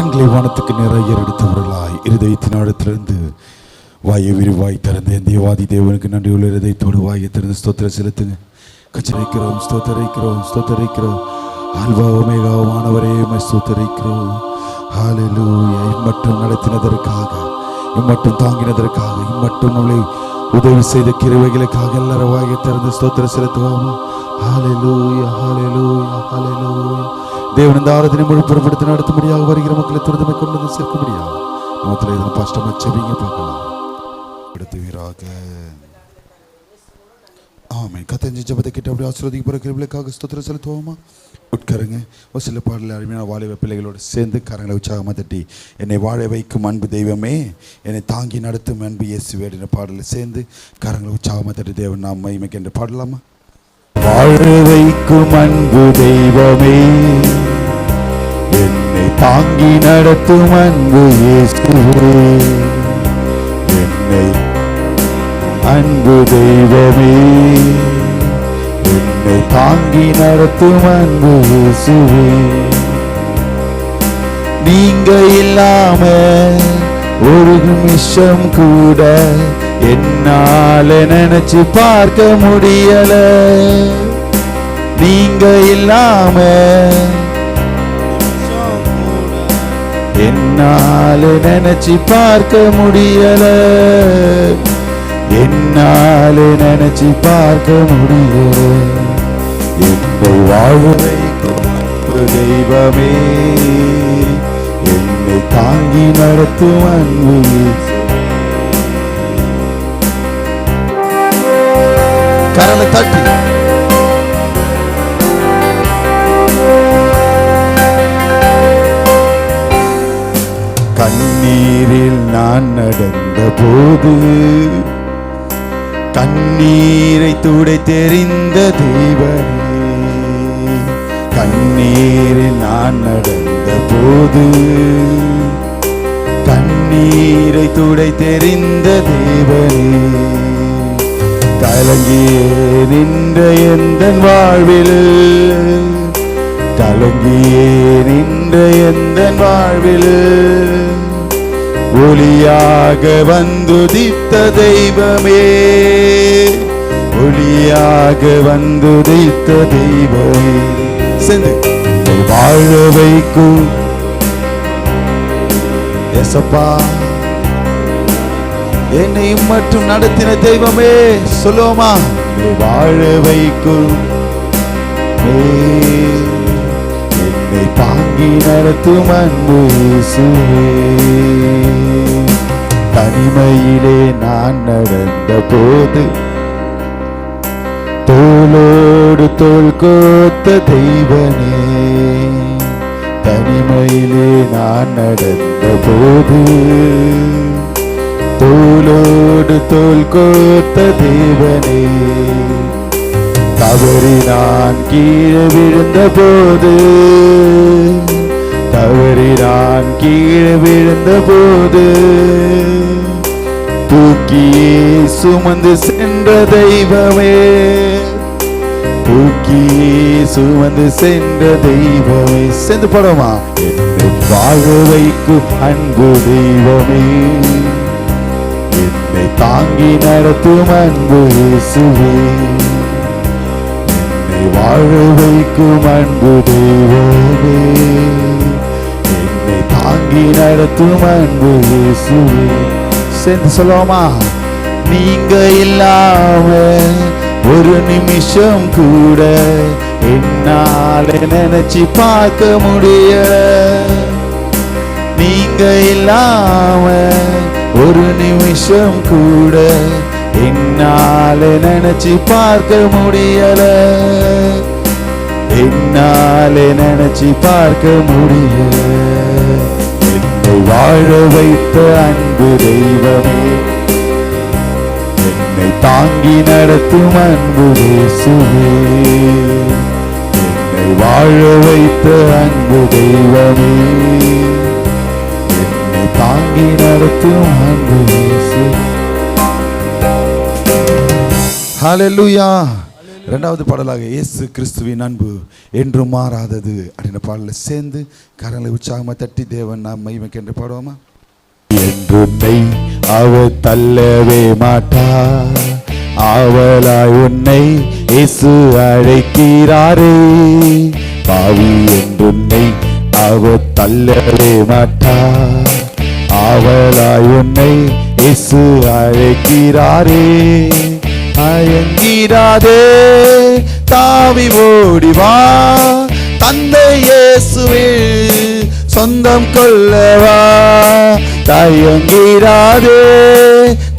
கண்களை வானத்துக்கு நிறைய எடுத்தவர்களாய் இருதயத்தின் ஆழத்திலிருந்து வாயை விரிவாய் திறந்து என் தேவாதி தேவனுக்கு நன்றியுள்ள இருதயத்தோடு வாயை திறந்து ஸ்தோத்திரம் செலுத்துங்க. கச்சரிக்கிறோம், ஸ்தோத்தரிக்கிறோம், ஸ்தோத்தரிக்கிறோம். ஆல்வா ஒமேகாவானவரே ஸ்தோத்தரிக்கிறோம். ஹல்லேலூயா. இம்மட்டும் நடத்தினதற்காக, இம்மட்டும் தாங்கினதற்காக, இம்மட்டும் நம்மளை உதவி செய்த கிருபைகளுக்காக எல்லாரும் வாயை திறந்து ஸ்தோத்திரம் செலுத்துவோமா? ஹல்லேலூயா, ஹல்லேலூயா, ஹல்லேலூயா. தேவன் இந்த ஆராதனை முழு புறப்படுத்தி நடத்தும்படியாக வருகிற மக்களை துரிதமை கொண்டு வந்து சேர்க்க முடியாது. மொத்தத்தில் இதனை பாஸ்டமா செவிங்க பார்க்கலாம். படுத்துவீராக. ஆமென். கத்தஞ்சி ஜபத்தை கிட்ட அப்படி ஆசீர்வதிக்க போகிற கிருபைகளுக்காக ஸ்தோத்திரம் செலுத்துவோமா? உட்காருங்க. ஒரு சில பாடல அருமையான வாலிப பிள்ளைகளோடு சேர்ந்து கரங்களை உற்சாகமாக தட்டி என்னை வாழ வைக்கும் அன்பு தெய்வமே, என்னை தாங்கி நடத்தும் அன்பு இயேசுவே என்ற பாடலில் சேர்ந்து கரங்களை உற்சாகமாக தட்டி தேவன் நாம் மகிமைக்கு என்று பாடலாமா? வாழ வைக்கும் அன்பு தெய்வமே, என்னை தாங்கி நடத்தும் அன்பு இயேசுவே, என்னை அன்பு தெய்வமே, என்னை தாங்கி நடத்தும் அன்பு இயேசுவே, நீங்க இல்லாம ஒரு நிமிஷம் கூட என்னால நினைச்சு பார்க்க முடியல, நீங்க இல்லாம என்னால நினைச்சு பார்க்க முடியல, என்னால நினைச்சு பார்க்க முடியல, என்னை வாழ வைக்கும் அன்பு தெய்வமே, என்னை தாங்கி நடத்தும் அன்பு கரலை தட்டி கண்ணீரில் நான் நடந்த போது கண்ணீரை துடை தெரிந்த தேவனே, கண்ணீரில் நான் நடந்த போது கண்ணீரை துடை தெரிந்த தேவனே, கலங்கியே நின்ற எந்தன் வாழ்வில், கலங்கியே நின்ற எந்தன் வாழ்வில் ஒளியாக வந்துதித்த தெய்வமே, ஒளியாக வந்துதித்த தெய்வமே, சேர்ந்து வாழ வைக்கும் ஏசப்பா, என்னை மட்டும் நடத்தின தெய்வமே, சொல்லுவோமா? வாழ வைக்கும், என்னை தாங்கி நடத்தும் அன்பு இயேசுவே, தனிமையிலே நான் நடந்த போது தோளோடு தோள் கோத்த தெய்வனே, தனிமையிலே நான் நடந்த போது தோளோடு தோள் கோத்த தேவனே, தவறி நான் கீழே விழுந்த போது, தவறி நான் கீழே விழுந்த போது தூக்கியே சுமந்து சென்ற தெய்வமே, தூக்கியே சுமந்து சென்ற தெய்வமே, சேர்ந்து படமா? என்னை வாழ வைக்கும் அன்பு தெய்வமே, என்னை தாங்கி நடத்தும் அன்பு இயேசுவே, என்னை வாழ வைக்கும் அன்பு தெய்வமே, என்னை தாங்கி நடத்தும் அன்பு இயேசுவே, சேர்ந்து சொல்லுவோமா? நீங்க இல்லாம ஒரு நிமிஷம் கூட என்னால நினைச்சு பார்க்க முடியல, நீங்க இல்லாம ஒரு நிமிஷம் கூட என்னால நினைச்சு பார்க்க முடியல, என்னால நினைச்சு பார்க்க முடியல, என்னை வாழ வைத்த அன்பு தெய்வமே, என்னை தாங்கி நடத்தும் அன்பு இயேசுவே, என்னை வாழ வைத்த அன்பு தெய்வமே, என்னை தாங்கி நடத்தும் அன்பு இயேசுவே. ஹல்லேலூயா. இரண்டாவது பாடலாக இயேசு கிறிஸ்துவின் அன்பு என்றும் மாறாதது அப்படின்ற பாடலில் சேர்ந்து கரங்களை உற்சாகமாக தட்டி தேவன் நாம் மகிமைக்கு என்று பாடுவோமா? என்று அவர் தள்ளவே மாட்டார், ஆவலாய் உன்னை இயேசு அழைக்கிறாரே. பாவி என்று அவர் தள்ளவே மாட்டார், ஆவலாய் உன்னை இயேசு அழைக்கிறாரே. அயங்கிடாதே, தாவி ஓடிவா, தந்தை இயேசுவில் சொந்தம் கொள்ளவா. தயங்கிடாதே,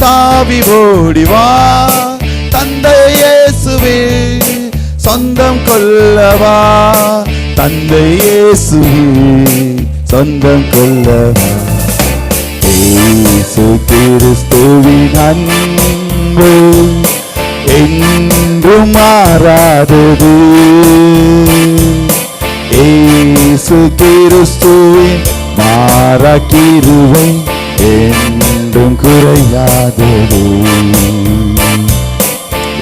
தாவி ஓடிவா, தந்தை இயேசுவில் சொந்தம் கொள்ளவா. தந்தை இயேசுவில் சொந்தம் கொள்ளவா. இயேசு கிறிஸ்துவின் அன்பு என்றும் மாறாதது. இயேசு கிறிஸ்துவின் மாறா கிருபை என்றும் குறையாதது.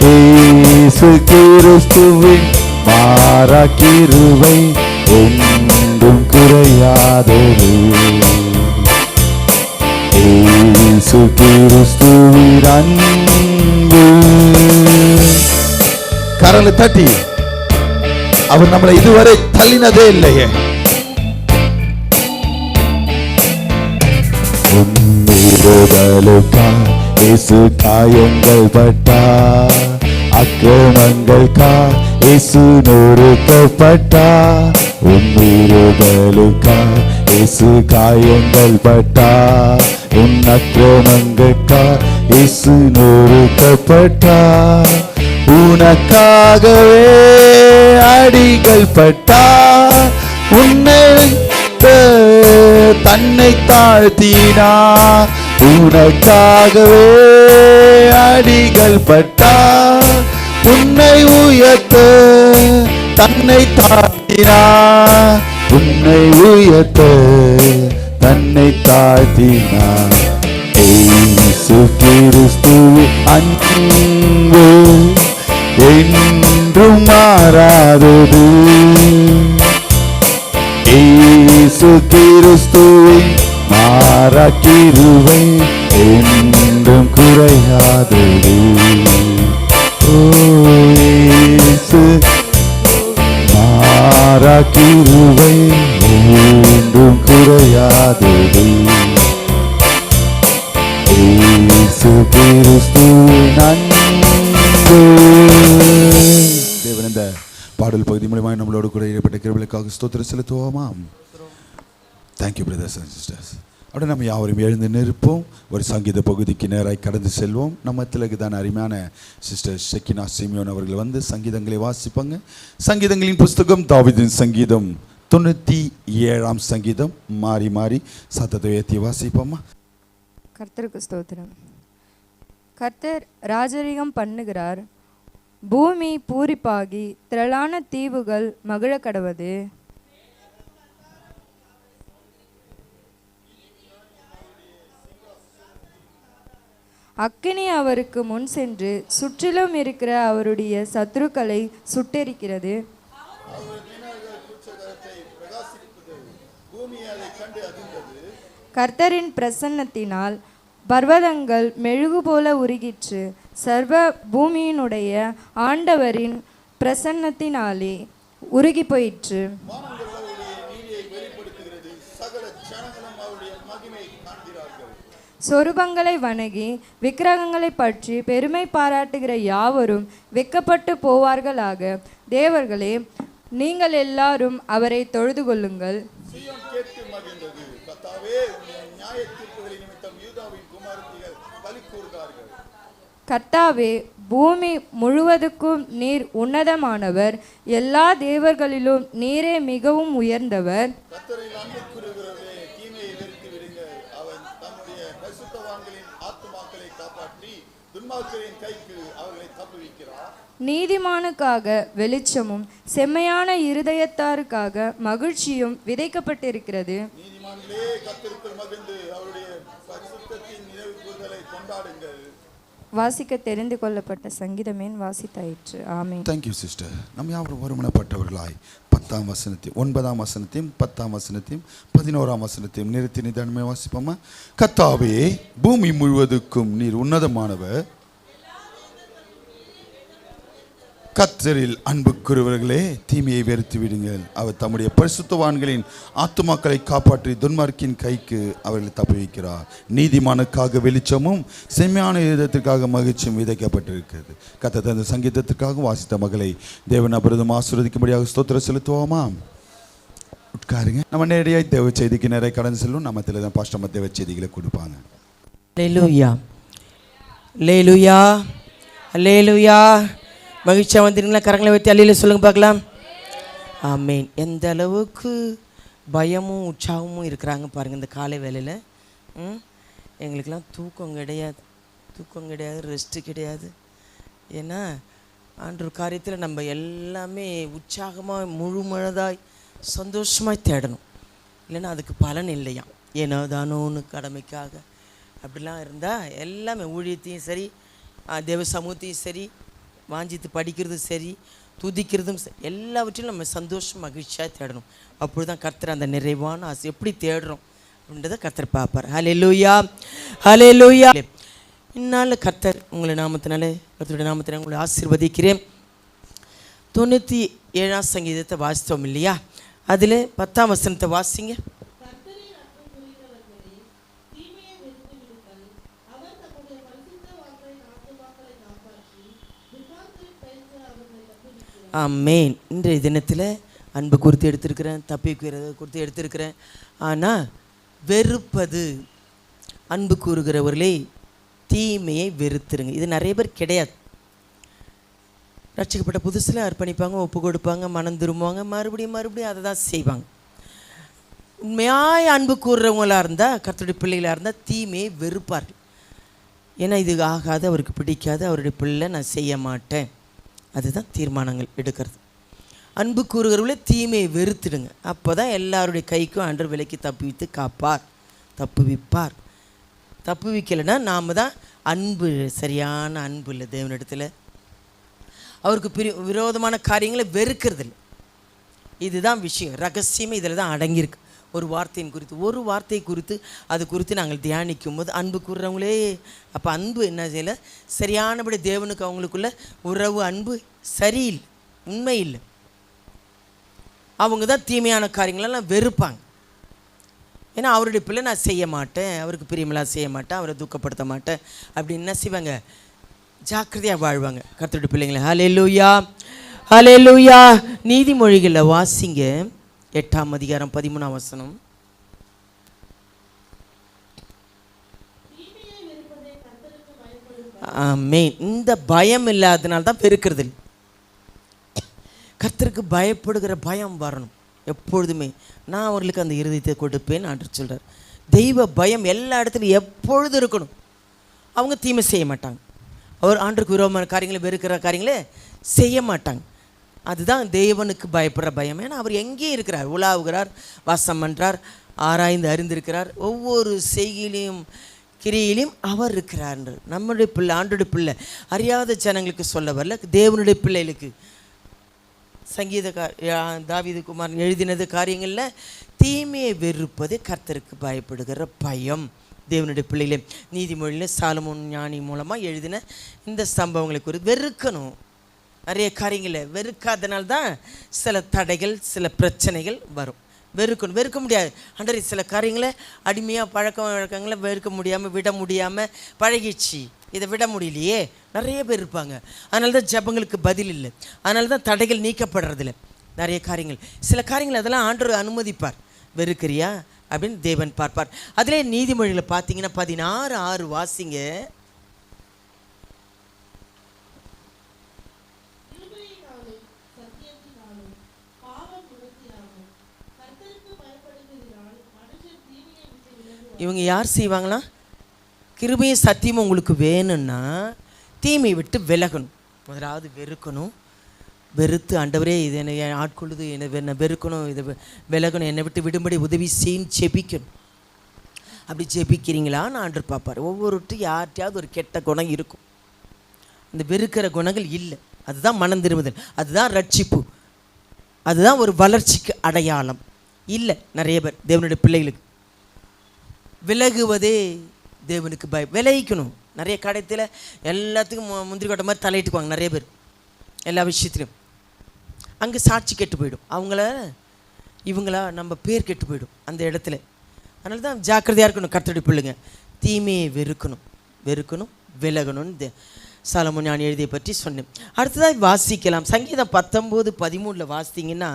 இயேசு கிறிஸ்துவின் மாறா கிருபை என்றும் குறையாதது. இயேசு கிறிஸ்துவின் அன்பு. கரலை தட்டி அவர் நம்மளை இதுவரை தள்ளினதே இல்லையே. உன்னிருதலுக்கா இயேசு காயங்கள் பட்டார், அக்கிரமங்களுக்கா இயேசு நொறுக்கப்பட்டார். உன்னிருதலுக்கா இயேசு காயங்கள் பட்டார், உன் அக்கிரமங்களுக்கா இயேசு நொறுக்கப்பட்டார். உனக்காகவே அடிகள் பட்டார், உன்னை தன்னை தாழ்த்தினார். உனக்காகவே அடிகள் பட்டார், உன்னை உயர்த்த தன்னை தாழ்த்தினார். உன்னை உயர்த்த தன்னை தாழ்த்தினார். இயேசு கிறிஸ்துவின் அன்பு என்றும் மாறாதது. இயேசு கிறிஸ்துவின் மாறா கிருபை என்றும் குறையாதது. இயேசு மாறா கிருபை என்றும் குறையாதது. இயேசு கிறிஸ்துவின் அன்பு. தேவன் இந்த பாடல் பகுதி மூலமாக நம்மளோடு கூட ஏற்பட்ட கிருபைகளுக்காக ஸ்தோத்திரம் செலுத்துவோமா? Thank you brothers and sisters. அப்படியே நம்ம யாவரும் எழுந்து நிற்போம். ஒரு சங்கீத பகுதிக்கு நேராக கடந்து செல்வோம். நம்ம திலகுதான அருமையான சிஸ்டர் ஷெக்கினா சிமியோன் அவர்கள் வந்து சங்கீதங்களை வாசிப்பாங்க. சங்கீதங்களின் புஸ்தகம் தாவீதின் சங்கீதம் 97ஆம் சங்கீதம். மாறி மாறி சத்தத்தை உயர்த்தி வாசிப்போமா? கர்த்தருக்கு ஸ்தோத்திரம். கர்த்தர் ராஜரீகம் பண்ணுகிறார், பூமி பூரிப்பாகி திரளான தீவுகள் மகிழ கடவது. அக்கினி அவருக்கு முன் சென்று சுற்றிலும் இருக்கிற அவருடைய சத்துருக்களை சுட்டெரிக்கிறது. கர்த்தரின் பிரசன்னத்தினால் பர்வதங்கள் மெழுகு போல உருகிற்று. சர்வ பூமியினுடைய ஆண்டவரின் பிரசன்னத்தினாலே உருகி போயிற்று. சொரூபங்களை வணங்கி விக்கிரகங்களை பற்றி பெருமை பாராட்டுகிற யாவரும் வெக்கப்பட்டு போவார்களாக. தேவர்களே, நீங்கள் எல்லாரும் அவரை தொழுது கொள்ளுங்கள். கர்த்தாவே, பூமி முழுவதுக்கும் நீர் உன்னதமானவர், எல்லா தேவர்களிலும் நீரே மிகவும் உயர்ந்தவர். நீதிமானுக்காக வெளிச்சமும் செம்மையான இருதயத்தாருக்காக மகிழ்ச்சியும் விதைக்கப்பட்டிருக்கிறது. வாசிக்க தெரிந்து கொள்ளப்பட்ட சங்கீதமேன் வாசித்தாயிற்று. ஆமென். Thank you sister. நம்ம யாவரும் ஒருமனப்பட்டவர்களாய் 10ஆம் வசனத்தையும் 9ஆம் வசனத்தையும் 10ஆம் வசனத்தையும் 11ஆம் வசனத்தையும் நிறுத்தி நிதானமே வாசிப்போமா? கர்த்தாவே, பூமி முழுவதுக்கும் நீர் உன்னதமானவர். கர்த்தரில் அன்பு கூறுவர்களே, தீமையை வெறுத்து விடுங்கள். அவர் தம்முடைய பரிசுத்தவான்களின் ஆத்துமாக்களை காப்பாற்றி துன்மார்க்கின் கைக்கு அவர்களை தப்புவிக்கிறார். நீதிமானுக்காக வெளிச்சமும் செம்மையான இதயத்திற்காக மகிழ்ச்சியும் விதைக்கப்பட்டிருக்கிறது. கர்த்தர் தந்த சங்கீதத்திற்காக வாசித்த மகளை தேவன் அபரதம் ஆசீர்வதிக்கும்படியாக ஸ்தோத்திரம் செலுத்துவோமா? உட்காருங்க. நம்ம நேரடியாக தேவ செய்திக்கு நிறைய கடந்து செல்லும். நம்ம தான் பாஸ்டர் தேவ செய்திகளை கொடுப்பாங்க. அல்லேலூயா, அல்லேலூயா, அல்லேலூயா. மகிழ்ச்சியாக வந்துடுங்களா? கரங்களை வைத்து அல்லேலூயா சொல்லுங்க பார்க்கலாம். ஆமேன். எந்த அளவுக்கு பயமும் உற்சாகமும் இருக்கிறாங்க பாருங்கள் இந்த காலை வேளையில். எங்களுக்கெல்லாம் தூக்கம் கிடையாது, ரெஸ்ட்டு கிடையாது. ஏன்னா ஆண்டவர் காரியத்தில் நம்ம எல்லாமே உற்சாகமாக முழுமனதாய் சந்தோஷமாய் தேடணும். இல்லைன்னா அதுக்கு பலன் இல்லையா? ஏனோ தானோன்னு கடமைக்காக அப்படிலாம் இருந்தால் எல்லாமே ஊழியத்தையும் சரி, தேவ சமூகத்தையும் சரி, வாஞ்சித்து படிக்கிறதும் சரி, துதிக்கிறதும் சரி, எல்லாவற்றிலும் நம்ம சந்தோஷம் மகிழ்ச்சியாக தேடணும். அப்பொழுது தான் கர்த்தர் அந்த நிறைவான ஆசை எப்படி தேடுறோம் அப்படின்றத கர்த்தர் பார்ப்பார். ஹல்லேலூயா, ஹல்லேலூயா. இந்நாளில் கர்த்தர் உங்களை நாமத்தினாலே, கர்த்தருடைய நாமத்தினால உங்களை ஆசீர்வதிக்கிறேன். 97ஆம் சங்கீதத்தை வாசித்தோம் இல்லையா? அதில் 10ஆம் வசனத்தை வாசிங்க. ஆமேன். இன்றைய தினத்தில் அன்பு குறித்து எடுத்திருக்கிறேன், தப்பிக்கிறத குறித்து எடுத்திருக்கிறேன். ஆனால் வெறுப்பது, அன்பு கூறுகிறவர்களே தீமையை வெறுத்துருங்க. இது நிறைய பேர் கிடையாது. ரட்சிக்கப்பட்ட புதுசில் அர்ப்பணிப்பாங்க, ஒப்பு கொடுப்பாங்க, மனம் திரும்புவாங்க, மறுபடியும் அதை தான் செய்வாங்க. உண்மையாய் அன்பு கூறுறவங்களாக இருந்தால், கர்த்தருடைய பிள்ளைகளாக இருந்தால் தீமையை வெறுப்பார்கள். ஏன்னா இது ஆகாது, அவருக்கு பிடிக்காது, அவருடைய பிள்ளை நான் செய்ய மாட்டேன். அதுதான் தீர்மானங்கள் எடுக்கிறது. அன்பு கூறுகிறவர்களே தீமையை வெறுத்துடுங்க. அப்போ தான் எல்லாருடைய கைக்கும் ஆண்டவர் விலைக்கு தப்புவித்து காப்பார், தப்புவிப்பார். தப்புவிக்கலைன்னா நாம் தான் அன்பு, சரியான அன்பு இல்லை தேவனிடத்தில். அவருக்கு விரோதமான காரியங்களை வெறுக்கிறது இல்லை. இதுதான் விஷயம், ரகசியமே இதில் தான் அடங்கியிருக்கு. ஒரு வார்த்தை குறித்து அது குறித்து நாங்கள் தியானிக்கும் போது அன்பு கூறுறவங்களே, அப்போ அன்பு என்ன செய்யலை, சரியானபடி தேவனுக்கு அவங்களுக்குள்ள உறவு அன்பு சரியில்லை, உண்மை இல்லை. அவங்க தான் தீமையான காரியங்களெல்லாம் வெறுப்பாங்க. ஏன்னா அவருடைய பிள்ளை நான் செய்ய மாட்டேன், அவருக்கு பிரியமெல்லாம் செய்ய மாட்டேன், அவரை துக்கப்படுத்த மாட்டேன் அப்படின்னு என்ன செய்வாங்க, ஜாக்கிரதையாக வாழ்வாங்க கர்த்தருடைய பிள்ளைங்களை. ஹல்லேலூயா, ஹல்லேலூயா. நீதிமொழிகளில் வாசிங்க 8ஆம் அதிகாரம் 13ஆம் வசனம். ஆமென். இந்த பயம் இல்லாதனால தான் வெறுக்கிறது. கர்த்தருக்கு பயப்படுகிற பயம் வரணும் எப்பொழுதுமே. நான் அவர்களுக்கு அந்த இருதயத்தை கொடுப்பேன் ஆண்டவர் சொல்கிறார். தெய்வ பயம் எல்லா இடத்துலையும் எப்பொழுதும் இருக்கணும். அவங்க தீமை செய்ய மாட்டாங்க, அவர் ஆண்டருக்கு விரோதமான காரியங்களை வெறுக்கிற காரியங்களே செய்ய மாட்டாங்க. அதுதான் தேவனுக்கு பயப்படுற பயம். ஏன்னா அவர் எங்கேயும் இருக்கிறார், உலாவுகிறார், வாசம் பண்ணுறார், ஆராய்ந்து அறிந்திருக்கிறார். ஒவ்வொரு செய்கையிலையும் கிரியிலையும் அவர் இருக்கிறார். நம்முடைய பிள்ளை, ஆண்டுடைய பிள்ளை அறியாத ஜனங்களுக்கு சொல்ல வரல, தேவனுடைய பிள்ளைகளுக்கு. தாவீது குமாரன் எழுதினது காரியங்களில் தீமையை வெறுப்பது கர்த்தருக்கு பயப்படுகிற பயம். தேவனுடைய பிள்ளைகளே, நீதிமொழியில் சாலமோன் ஞானி மூலமாக எழுதின இந்த சம்பவங்களை குறித்து வெறுக்கணும். நிறைய காரியங்களை வெறுக்காதனால்தான் சில தடைகள், சில பிரச்சனைகள் வரும். வெறுக்க முடியாது. அன்றி சில காரியங்களை அடிமையாக பழக்க வழக்கங்களை வெறுக்க முடியாமல், விட முடியாமல் பழகிடுச்சு, இதை விட முடியலையே, நிறைய பேர் இருப்பாங்க. அதனால தான் ஜெபங்களுக்கு பதில் இல்லை, அதனால தான் தடைகள் நீக்கப்படுறதில்ல. நிறைய காரியங்கள், சில காரியங்கள் அதெல்லாம் ஆண்டவர் அனுமதிப்பார். வெறுக்கிறியா அப்படின்னு தேவன் பார்ப்பார். அதிலே நீதிமொழிகளை பார்த்தீங்கன்னா 16:6 வாசிங்க. இவங்க யார் செய்வாங்களா? கிருபையும் சத்தியமும் உங்களுக்கு வேணும்னா தீமை விட்டு விலகணும். முதலாவது வெறுக்கணும். வெறுத்து ஆண்டவரே இது என்னை ஆட்கொள்ளுது, என்னை வெறுக்கணும், இதை விலகணும், என்னை விட்டு விடும்படி உதவி செய்யும் ஜெபிக்கணும். அப்படி ஜெபிக்கிறீங்களான்னு ஆண்டவர் பார்ப்பார். ஒவ்வொருட்டும் யார்கிட்டையாவது ஒரு கெட்ட குணம் இருக்கும். இந்த வெறுக்கிற குணங்கள் இல்லை. அதுதான் மனம் திரும்புதல், அதுதான் ரட்சிப்பு, அதுதான் ஒரு வளர்ச்சிக்கு அடையாளம். இல்லை நிறைய பேர் தேவனுடைய பிள்ளைகளுக்கு விலகுவதே தேவனுக்கு விலகிக்கணும். நிறைய கடைத்தில் எல்லாத்துக்கும் முந்திரி கொட்டை மாதிரி தலையிட்டுக்குவாங்க நிறைய பேர் எல்லா விஷயத்துலையும். அங்கே சாட்சி கெட்டு போயிடும், இவங்களா நம்ம பேர் கெட்டு போயிடும் அந்த இடத்துல. அதனால தான் ஜாக்கிரதையாக இருக்கணும் கர்த்தருடைய பிள்ளைங்க. தீமையை வெறுக்கணும் விலகணும்னு சாலமோன் ஞானி எழுதிய பற்றி சொன்னேன். அடுத்ததாக வாசிக்கலாம். சங்கீதம் 19:13 வாசித்தீங்கன்னா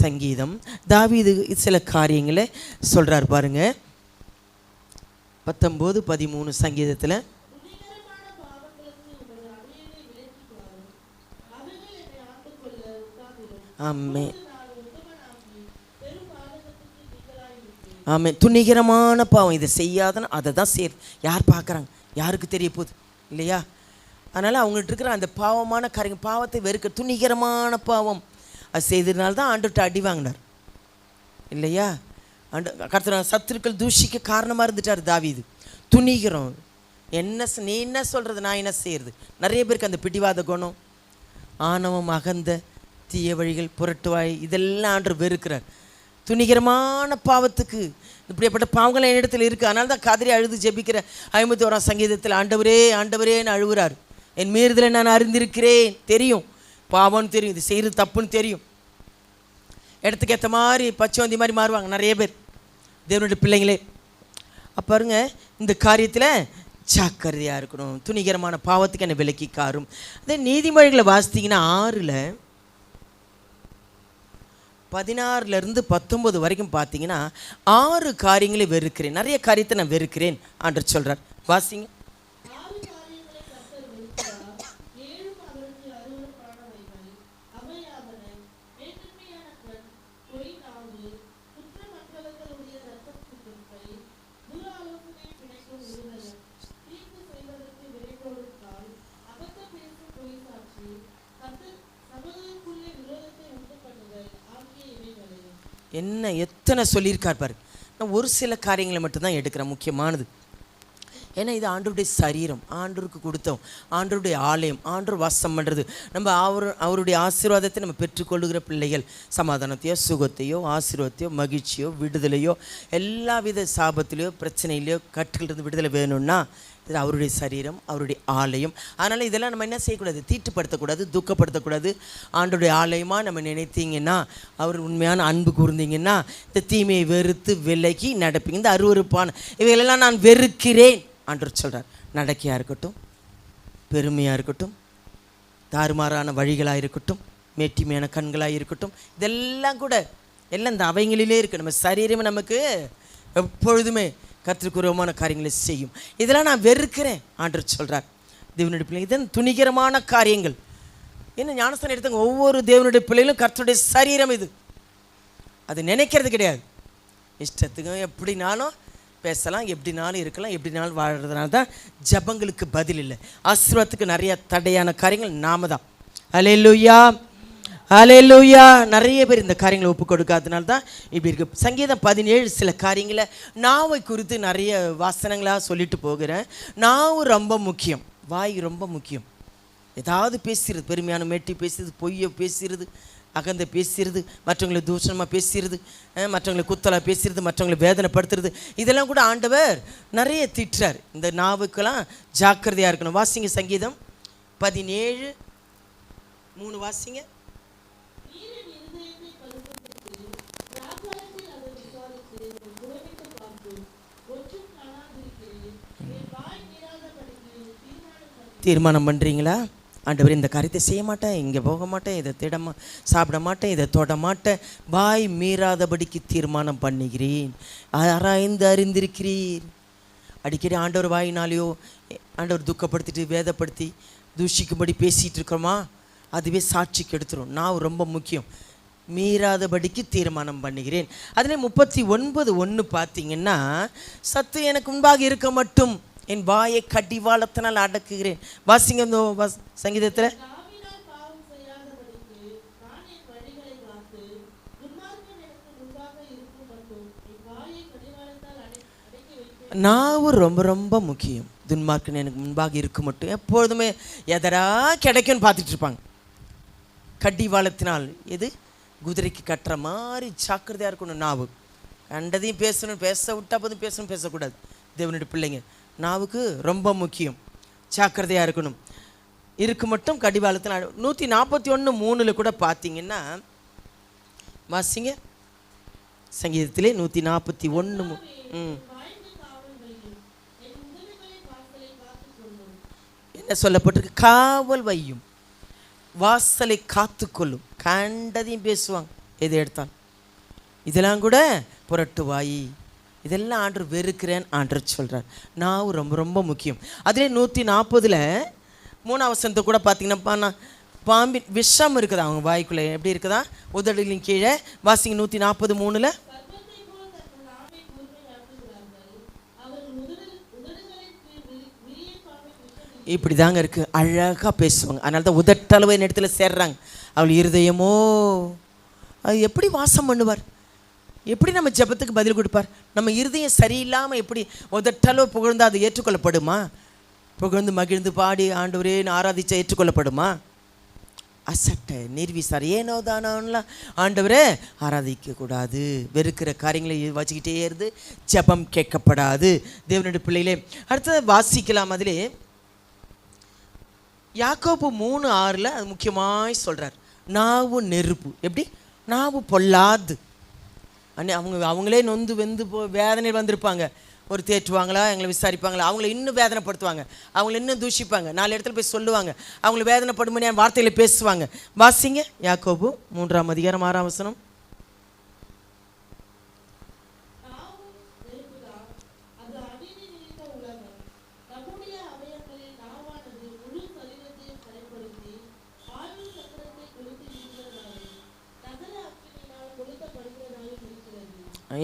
சங்கீதம் தாவீது சில காரியங்களை சொல்கிறார் பாருங்க. 19:13 சங்கீதத்தில், ஆமே ஆமே, துணிகரமான பாவம் இதை செய்யாதன்னு அதை தான் யார் பார்க்குறாங்க, யாருக்கு தெரிய போகுது இல்லையா? அதனால் அவங்கள்ட்ட இருக்கிற அந்த பாவமான காரியங்கள், பாவத்தை வெறுக்க துணிகரமான பாவம் அது செய்ததுனால தான் ஆண்டுகிட்ட அடி வாங்கினார் இல்லையா? கர்த்தர் சத்துருக்கள் தூஷிக்க காரணமாக இருந்துட்டார் தாவீது. துணிகரம் நீ என்ன சொல்கிறது, நான் என்ன செய்கிறது? நிறைய பேருக்கு அந்த பிடிவாத குணம், ஆணவம், அகந்த, தீய வழிகள், புரட்டுவாய், இதெல்லாம் ஆண்டவர் வெறுக்கிறார். துணிகரமான பாவத்துக்கு இப்படிப்பட்ட பாவங்கள் என்னிடத்தில் இருக்குது. அதனால தான் காதிரி அழுது ஜெபிக்கிற 51 சங்கீதத்தில் ஆண்டவரே ஆண்டவரேன்னு அழுகிறார். என் மீறுதலை நான் அறிந்திருக்கிறேன், தெரியும் பாவம்னு தெரியும், இது செய்கிறது தப்புன்னு தெரியும். இடத்துக்கு ஏற்ற மாதிரி பச்சைவந்தி மாதிரி மாறுவாங்க நிறைய பேர் தேவனுடைய பிள்ளைங்களே. அப்போ பாருங்க, இந்த காரியத்தில் ஜாக்கிரதையாக இருக்கணும். துணிகரமான பாவத்துக்கு என்னை விலக்கி காரும். அதே நீதிமொழிகளை வாசித்தீங்கன்னா 6:16 வரைக்கும் பார்த்தீங்கன்னா 6 காரியங்களை வெறுக்கிறேன், நிறைய காரியத்தை நான் வெறுக்கிறேன் ஆண்டவர் சொல்கிறார். வாசிங்க. என்ன எத்தனை சொல்லியிருக்கார் பாரு. நான் ஒரு சில காரியங்களை மட்டும்தான் எடுக்கிறேன், முக்கியமானது. ஏன்னா இது ஆண்டவருடைய சரீரம், ஆண்டவருக்கு கொடுத்தோம், ஆண்டவருடைய ஆலயம், ஆண்டவர் வாசம் பண்ணுறது. நம்ம அவருடைய ஆசீர்வாதத்தை நம்ம பெற்றுக்கொள்ளுகிற பிள்ளைகள். சமாதானத்தையோ, சுகத்தையோ, ஆசீர்வாதத்தையோ, மகிழ்ச்சியோ, விடுதலையோ, எல்லா வித சாபத்திலையோ, பிரச்சனையிலையோ, கட்டுகளிலிருந்து விடுதலை வேணும்னா இது அவருடைய சரீரம், அவருடைய ஆலயம். அதனால் இதெல்லாம் நம்ம என்ன செய்யக்கூடாது, தீட்டுப்படுத்தக்கூடாது, துக்கப்படுத்தக்கூடாது. ஆண்டோடைய ஆலயமாக நம்ம நினைத்தீங்கன்னா, அவர் உண்மையான அன்பு கூர்ந்தீங்கன்னா, இந்த தீமையை வெறுத்து விலகி நடப்பீங்க. இந்த அருவருப்பான இவைகளெல்லாம் நான் வெறுக்கிறேன் ஆண்டவர் சொல்கிறார். நடக்கையாக இருக்கட்டும், பெருமையாக இருக்கட்டும், தாறுமாறான வழிகளாக இருக்கட்டும், மேட்டிமையான கண்களாக இருக்கட்டும், இதெல்லாம் கூட எல்லாம் இந்த அவைங்களிலே இருக்குது. நம்ம சரீரமே நமக்கு எப்பொழுதுமே கர்த்தருக்குரியமான காரியங்களை செய்யும். இதெல்லாம் நான் வெறுக்கிறேன் ஆண்டவர் சொல்கிறார். தேவனுடைய பிள்ளைங்க இதன் துணிகரமான காரியங்கள். என்ன ஞானஸ்தானம் எடுத்தவங்க ஒவ்வொரு தேவனுடைய பிள்ளைகளும் கர்த்தருடைய சரீரம் இது. அது நினைக்கிறது கிடையாது. இஷ்டத்துக்கும் எப்படினாலும் பேசலாம், எப்படினாலும் இருக்கலாம், எப்படினாலும் வாழ்கிறதுனால தான் ஜபங்களுக்கு பதில் இல்லை. ஆசீர்வாதத்துக்கு நிறைய தடையான காரியங்கள் நாம தான். அல்லேலூயா அல்லேலூயா. நிறைய பேர் இந்த காரியங்களை ஒப்பு கொடுக்காதனால தான் இப்படி இருக்குது. சங்கீதம் 17 சில காரியங்களை நாவை குறித்து நிறைய வாசனங்களாக சொல்லிட்டு போகிறேன். நாவு ரொம்ப முக்கியம், வாய் ரொம்ப முக்கியம். ஏதாவது பேசுகிறது, பெருமையான மேட்டி பேசுறது, பொய்யை பேசுகிறது, அகந்த பேசுறது, மற்றவங்களை தூஷணமாக பேசுறது, மற்றவங்களை குத்தலாக பேசுறது, மற்றவங்களை வேதனைப்படுத்துறது, இதெல்லாம் கூட ஆண்டவர் நிறைய திட்டுறார். இந்த நாவுக்கெல்லாம் ஜாக்கிரதையாக இருக்கணும். வாசிங்க சங்கீதம் 17:3 வாசிங்க. தீர்மானம் பண்ணுறீங்களா? ஆண்டவர் இந்த காரியத்தை செய்ய மாட்டேன், இங்கே போக மாட்டேன், இதை சாப்பிட மாட்டேன், இதை தொட மாட்டேன். வாய் மீறாதபடிக்கு தீர்மானம் பண்ணுகிறேன், ஆராய்ந்து அறிந்திருக்கிறீர். அடிக்கடி ஆண்டவர் வாயினாலேயோ ஆண்டவர் துக்கப்படுத்திட்டு வேதப்படுத்தி தூஷிக்கும்படி பேசிகிட்டு இருக்கிறோமா, அதுவே சாட்சிக்கு எடுத்துரும். நான் ரொம்ப முக்கியம். மீறாதபடிக்கு தீர்மானம் பண்ணுகிறேன். அதில் 39:1 பார்த்தீங்கன்னா, சத்து எனக்கு முன்பாக இருக்க மட்டும் என் வாயை கடிவாளத்தினால் அடக்குகிறேன். வாசிங்க இந்த சங்கீதத்தில். நாவு ரொம்ப ரொம்ப முக்கியம். துன்மார்க்கன் எனக்கு முன்பாக இருக்க மட்டும். எப்பொழுதுமே எதரா கிடைக்கும்னு பார்த்துட்டு இருப்பாங்க. கடிவாளத்தினால் எது குதிரைக்கு கட்டுற மாதிரி ஜாக்கிரதையாக இருக்கணும். நாவு கண்டதையும் பேசணும், பேச விட்டா போதும் பேசணும், பேசக்கூடாது. தேவனுடைய பிள்ளைங்க நாவுக்கு ரொம்ப முக்கியம், ஜாக்கிரதையாக இருக்கணும். இருக்கு மட்டும் கடிவாளத்தினால் 141:3 கூட பார்த்தீங்கன்னா வாசிங்க. சங்கீதத்திலே 141 என்ன சொல்லப்பட்டிருக்கு? காவல் வையும், வாசலை காத்துக்கொள்ளும். கண்டதையும் பேசுவாங்க எது எடுத்தாலும். இதெல்லாம் கூட புரட்டுவாய், இதெல்லாம் ஆண்டவர் வெறுக்கிறேன் ஆண்டவர் சொல்கிறார். நான் ரொம்ப ரொம்ப முக்கியம். அதிலே 140 3 கூட பார்த்தீங்கன்னா பாம்பின் விஷம் இருக்குதா அவங்க வாய்க்குள்ளே, எப்படி இருக்குதா? உதடுகளின் கீழே. வாசிங்க 140:3. இப்படி தாங்க இருக்குது. அழகாக பேசுவாங்க. அதனால தான் உதட்டளவு என் இடத்துல சேர்றாங்க. அவள் இருதயமோ அது எப்படி வாசம் பண்ணுவார், எப்படி நம்ம ஜெபத்துக்கு பதில் கொடுப்பார்? நம்ம இருதயம் சரியில்லாமல் எப்படி உதட்டளவு புகழ்ந்து அது ஏற்றுக்கொள்ளப்படுமா? புகழ்ந்து மகிழ்ந்து பாடி ஆண்டவரே ஆராதிச்சா ஏற்றுக்கொள்ளப்படுமா? அசட்டை நிர்விசார் ஏனோ தானோலாம் ஆண்டவரே ஆராதிக்கக்கூடாது. வெறுக்கிற காரியங்களை வச்சுக்கிட்டே இருந்து ஜெபம் கேட்கப்படாது. தேவனுடைய பிள்ளைகளே, அடுத்தது வாசிக்கலாம். அதிலே யாக்கோபு 3:6 அது முக்கியமாய் சொல்கிறார். நாவு நெருப்பு. எப்படி? நாவு பொல்லாது. அவங்களே நொந்து வெந்து வேதனையில் வந்திருப்பாங்க. ஒரு தேற்றுவாங்களா, எங்களை விசாரிப்பாங்களா, அவங்கள இன்னும் வேதனைப்படுத்துவாங்க, அவங்கள இன்னும் தூஷிப்பாங்க, 4 இடத்துல போய் சொல்லுவாங்க, அவங்கள வேதனைப்படும்படியான வார்த்தைகளை பேசுவாங்க. வாசிங்க யாக்கோபு 3:6.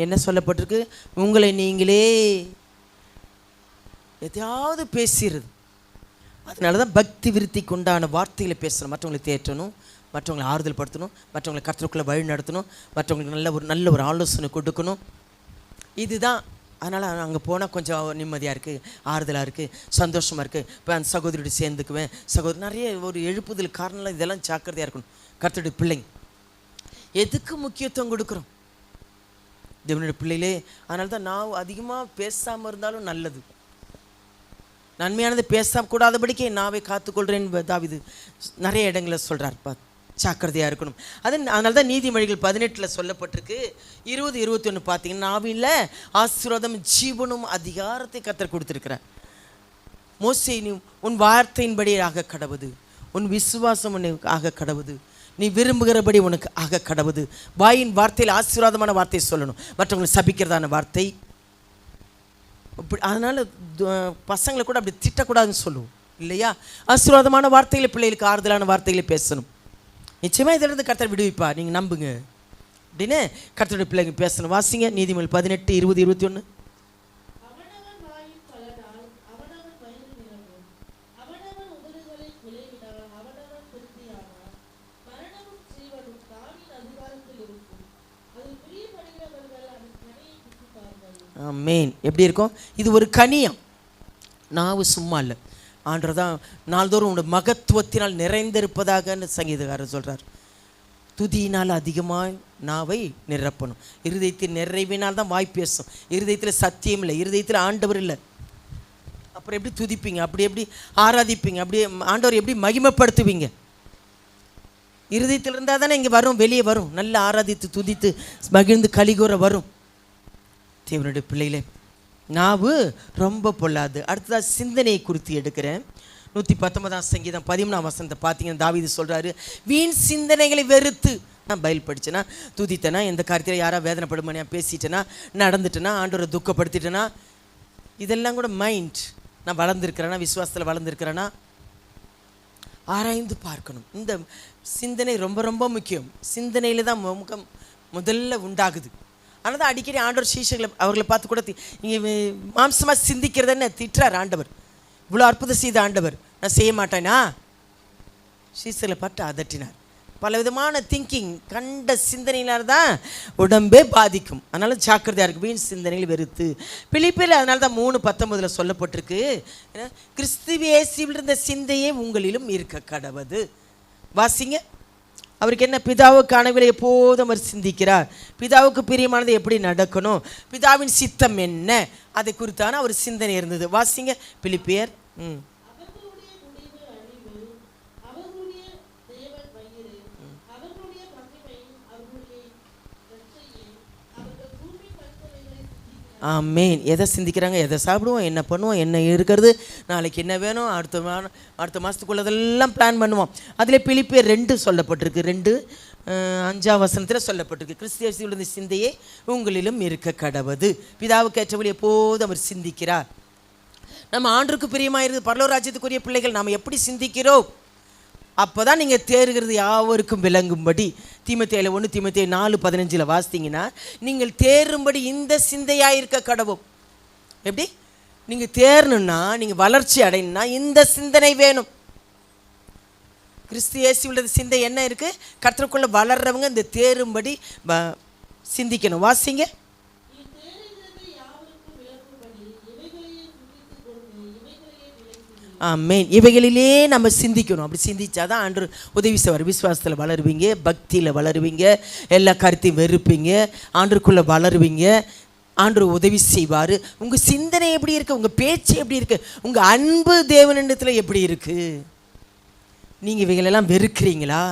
என்ன சொல்லப்பட்டிருக்கு? உங்களை நீங்களே எதையாவது பேசிடுறது. அதனால தான் பக்தி விருத்திக்கு உண்டான வார்த்தைகளை பேசணும். மற்றவங்களை தேற்றணும், மற்றவங்களை ஆறுதல் படுத்தணும், மற்றவங்களை கர்த்தருக்குள்ளே வழி நடத்தணும், மற்றவங்களுக்கு நல்ல ஒரு ஆலோசனை கொடுக்கணும். இதுதான். அதனால் அங்கே போனால் கொஞ்சம் நிம்மதியாக இருக்குது, ஆறுதலாக இருக்குது, சந்தோஷமாக இருக்குது. இப்போ அந்த சகோதரியோடு சேர்ந்துக்குவேன். நிறைய ஒரு எழுப்புதல் காரணம்லாம் இதெல்லாம் ஜாக்கிரதையாக இருக்கணும். கர்த்தருடைய பிள்ளைங்க எதுக்கு முக்கியத்துவம் கொடுக்குறோம்? தேவனுடைய பிள்ளைகளே, அதனால தான் நான் அதிகமாக பேசாமல் இருந்தாலும் நல்லது. நன்மையானது பேசக்கூடாதபடிக்கு நாவை காத்துக்கொள்கிறேன் தாவீது நிறைய இடங்களில் சொல்கிறார். ஜாக்கிரதையாக இருக்கணும். அதனால தான் நீதிமொழிகள் 18 சொல்லப்பட்டிருக்கு. 20-21 பார்த்தீங்கன்னா நாவில ஆசீர்வாதம் ஜீவனும் அதிகாரத்தை கர்த்தர் கொடுத்துருக்கிறார். மோசே, நீ உன் வார்த்தையின்படி ஆக கடவுது, உன் விசுவாசம் உனக்கு ஆக கடவுது, நீ விரும்புகிறபடி உனக்கு ஆக கடவுது. வாயின் வார்த்தையில் ஆசீர்வாதமான வார்த்தையை சொல்லணும், மற்றவங்களை சபிக்கிறதான வார்த்தை. அதனால் பசங்களை கூட அப்படி திட்டக்கூடாதுன்னு சொல்லுவோம் இல்லையா? ஆசீர்வாதமான வார்த்தைகளை, பிள்ளைகளுக்கு ஆறுதலான வார்த்தைகளை பேசணும். நிச்சயமாக இதிலிருந்து கர்த்தர் விடுவிப்பா, நீங்கள் நம்புங்க அப்படின்னு கர்த்தருடைய பிள்ளைங்க பேசணும். வாசிங்க நீதிமொழி 18-20-21. மெயின் எப்படி இருக்கும்? இது ஒரு கனியம். நாவு சும்மா இல்லை. ஆண்டவர் தான் நாள்தோறும் உன்னோட மகத்துவத்தினால் நிறைந்திருப்பதாகன்னு சங்கீதக்காரர் சொல்கிறார். துதியினால் அதிகமாக நாவை நிரப்பணும். இருதயத்தின் நிறைவினால் தான் வாய் பேசும். இருதயத்தில் சத்தியம் இல்லை, இருதயத்தில் ஆண்டவர் இல்லை. அப்புறம் எப்படி துதிப்பீங்க? அப்படி எப்படி ஆராதிப்பீங்க? அப்படியே ஆண்டவர் எப்படி மகிமைப்படுத்துவீங்க? இருதயத்தில் இருந்தால் தானே இங்கே வரும், வெளியே வரும். நல்லா ஆராதித்து துதித்து மகிழ்ந்து கலிகூற வரும். தேவனுடைய பிள்ளைகளே, நாவு ரொம்ப பொல்லாது. அடுத்ததாக சிந்தனையை குறித்து எடுக்கிறேன். 119 சங்கீதம் 13 பார்த்தீங்கன்னா தாவீது சொல்கிறாரு, வீண் சிந்தனைகளை வெறுத்து. நான் பைல் படித்தேன்னா, துதித்தேனா, எந்த காரியத்தில் யாராவது வேதனைப்படுமனையா பேசிட்டேனா, நடந்துட்டேனா, ஆண்டவரை துக்கப்படுத்திட்டேனா, இதெல்லாம் கூட மைண்ட். நான் வளர்ந்துருக்கிறேன்னா, விசுவாசத்தில் வளர்ந்துருக்கிறேன்னா ஆராய்ந்து பார்க்கணும். இந்த சிந்தனை ரொம்ப ரொம்ப முக்கியம். சிந்தனையில் தான் முதல்ல உண்டாகுது. ஆனால் தான் அடிக்கடி ஆண்டவர் சீஷர்களை அவர்களை பார்த்து கூட இங்கே மாம்சமாக சிந்திக்கிறதுன்னு திட்டுறார் ஆண்டவர். இவ்வளோ அற்புதம் செய்த ஆண்டவர் நான் செய்ய மாட்டேனா? சீஷர்களை பார்த்து அதட்டினார். பலவிதமான திங்கிங், கண்ட சிந்தனையினால் தான் உடம்பே பாதிக்கும். அதனால ஜாக்கிரதையாக இருக்குது. வீண் சிந்தனையில் வெறுத்து. பிலிப்பியரில் அதனால தான் 3:19 சொல்லப்பட்டிருக்கு, கிறிஸ்துவ இயேசுவில் இருந்த சிந்தையே உங்களிலும் இருக்க கடவது. வாசிங்க. அவருக்கு என்ன? பிதாவுக்கு கனவில் எப்போதும் அவர் சிந்திக்கிறார். பிதாவுக்கு பிரியமானது எப்படி நடக்கணும், பிதாவின் சித்தம் என்ன, அதை குறித்தான அவர் சிந்தனை இருந்தது. வாசிங்க பிலிப்பியர். ஆமேன். எதை சிந்திக்கிறாங்க? எதை சாப்பிடுவோம், என்ன பண்ணுவோம், என்ன இருக்கிறது, நாளைக்கு என்ன வேணும், அடுத்த மாதத்துக்குள்ளதெல்லாம் பிளான் பண்ணுவோம். அதில் பிலிப்பியர் 2 சொல்லப்பட்டிருக்கு. 2:5 சொல்லப்பட்டிருக்கு, கிறிஸ்து இயேசுவின் சிந்தையே உங்களிலும் இருக்க கடவது. பிதாவுக்கு ஏற்றபடி எப்போதும் அவர் சிந்திக்கிறார். நம்ம ஆண்டருக்கு பிரியமாக இருக்குது பரலோக ராஜ்யத்துக்குரிய பிள்ளைகள் நாம் எப்படி சிந்திக்கிறோம், அப்போ தான் நீங்கள் தேறுகிறது யாவருக்கும் விளங்கும்படி. தீமோத்தேயு 1 தீமோத்தேயு 4:15 வாசித்தீங்கன்னா, நீங்கள் தேரும்படி இந்த சிந்தையாக இருக்க கடவோம். எப்படி? நீங்கள் தேரணுன்னா, நீங்கள் வளர்ச்சி அடையணும்னா இந்த சிந்தனை வேணும். கிறிஸ்து இயேசுவின் சிந்தை என்ன இருக்குது? கர்த்தருக்குள்ளே வளர்றவங்க இந்த தேரும்படி சிந்திக்கணும். வாசிங்க. ஆமேன். இவைகளிலே நம்ம சிந்திக்கணும். அப்படி சிந்திச்சா தான் ஆண்டு உதவி செய்வார். விசுவாசத்தில் வளருவீங்க, பக்தியில் வளருவீங்க, எல்லா கருத்தையும் வெறுப்பீங்க, ஆண்டுக்குள்ளே வளருவீங்க, ஆண்டு உதவி செய்வார். உங்கள் சிந்தனை எப்படி இருக்குது, உங்கள் பேச்சு எப்படி இருக்குது, உங்கள் அன்பு தேவனிடத்தில் எப்படி இருக்குது, நீங்கள் இவைகளெல்லாம் வெறுக்கிறீங்களா,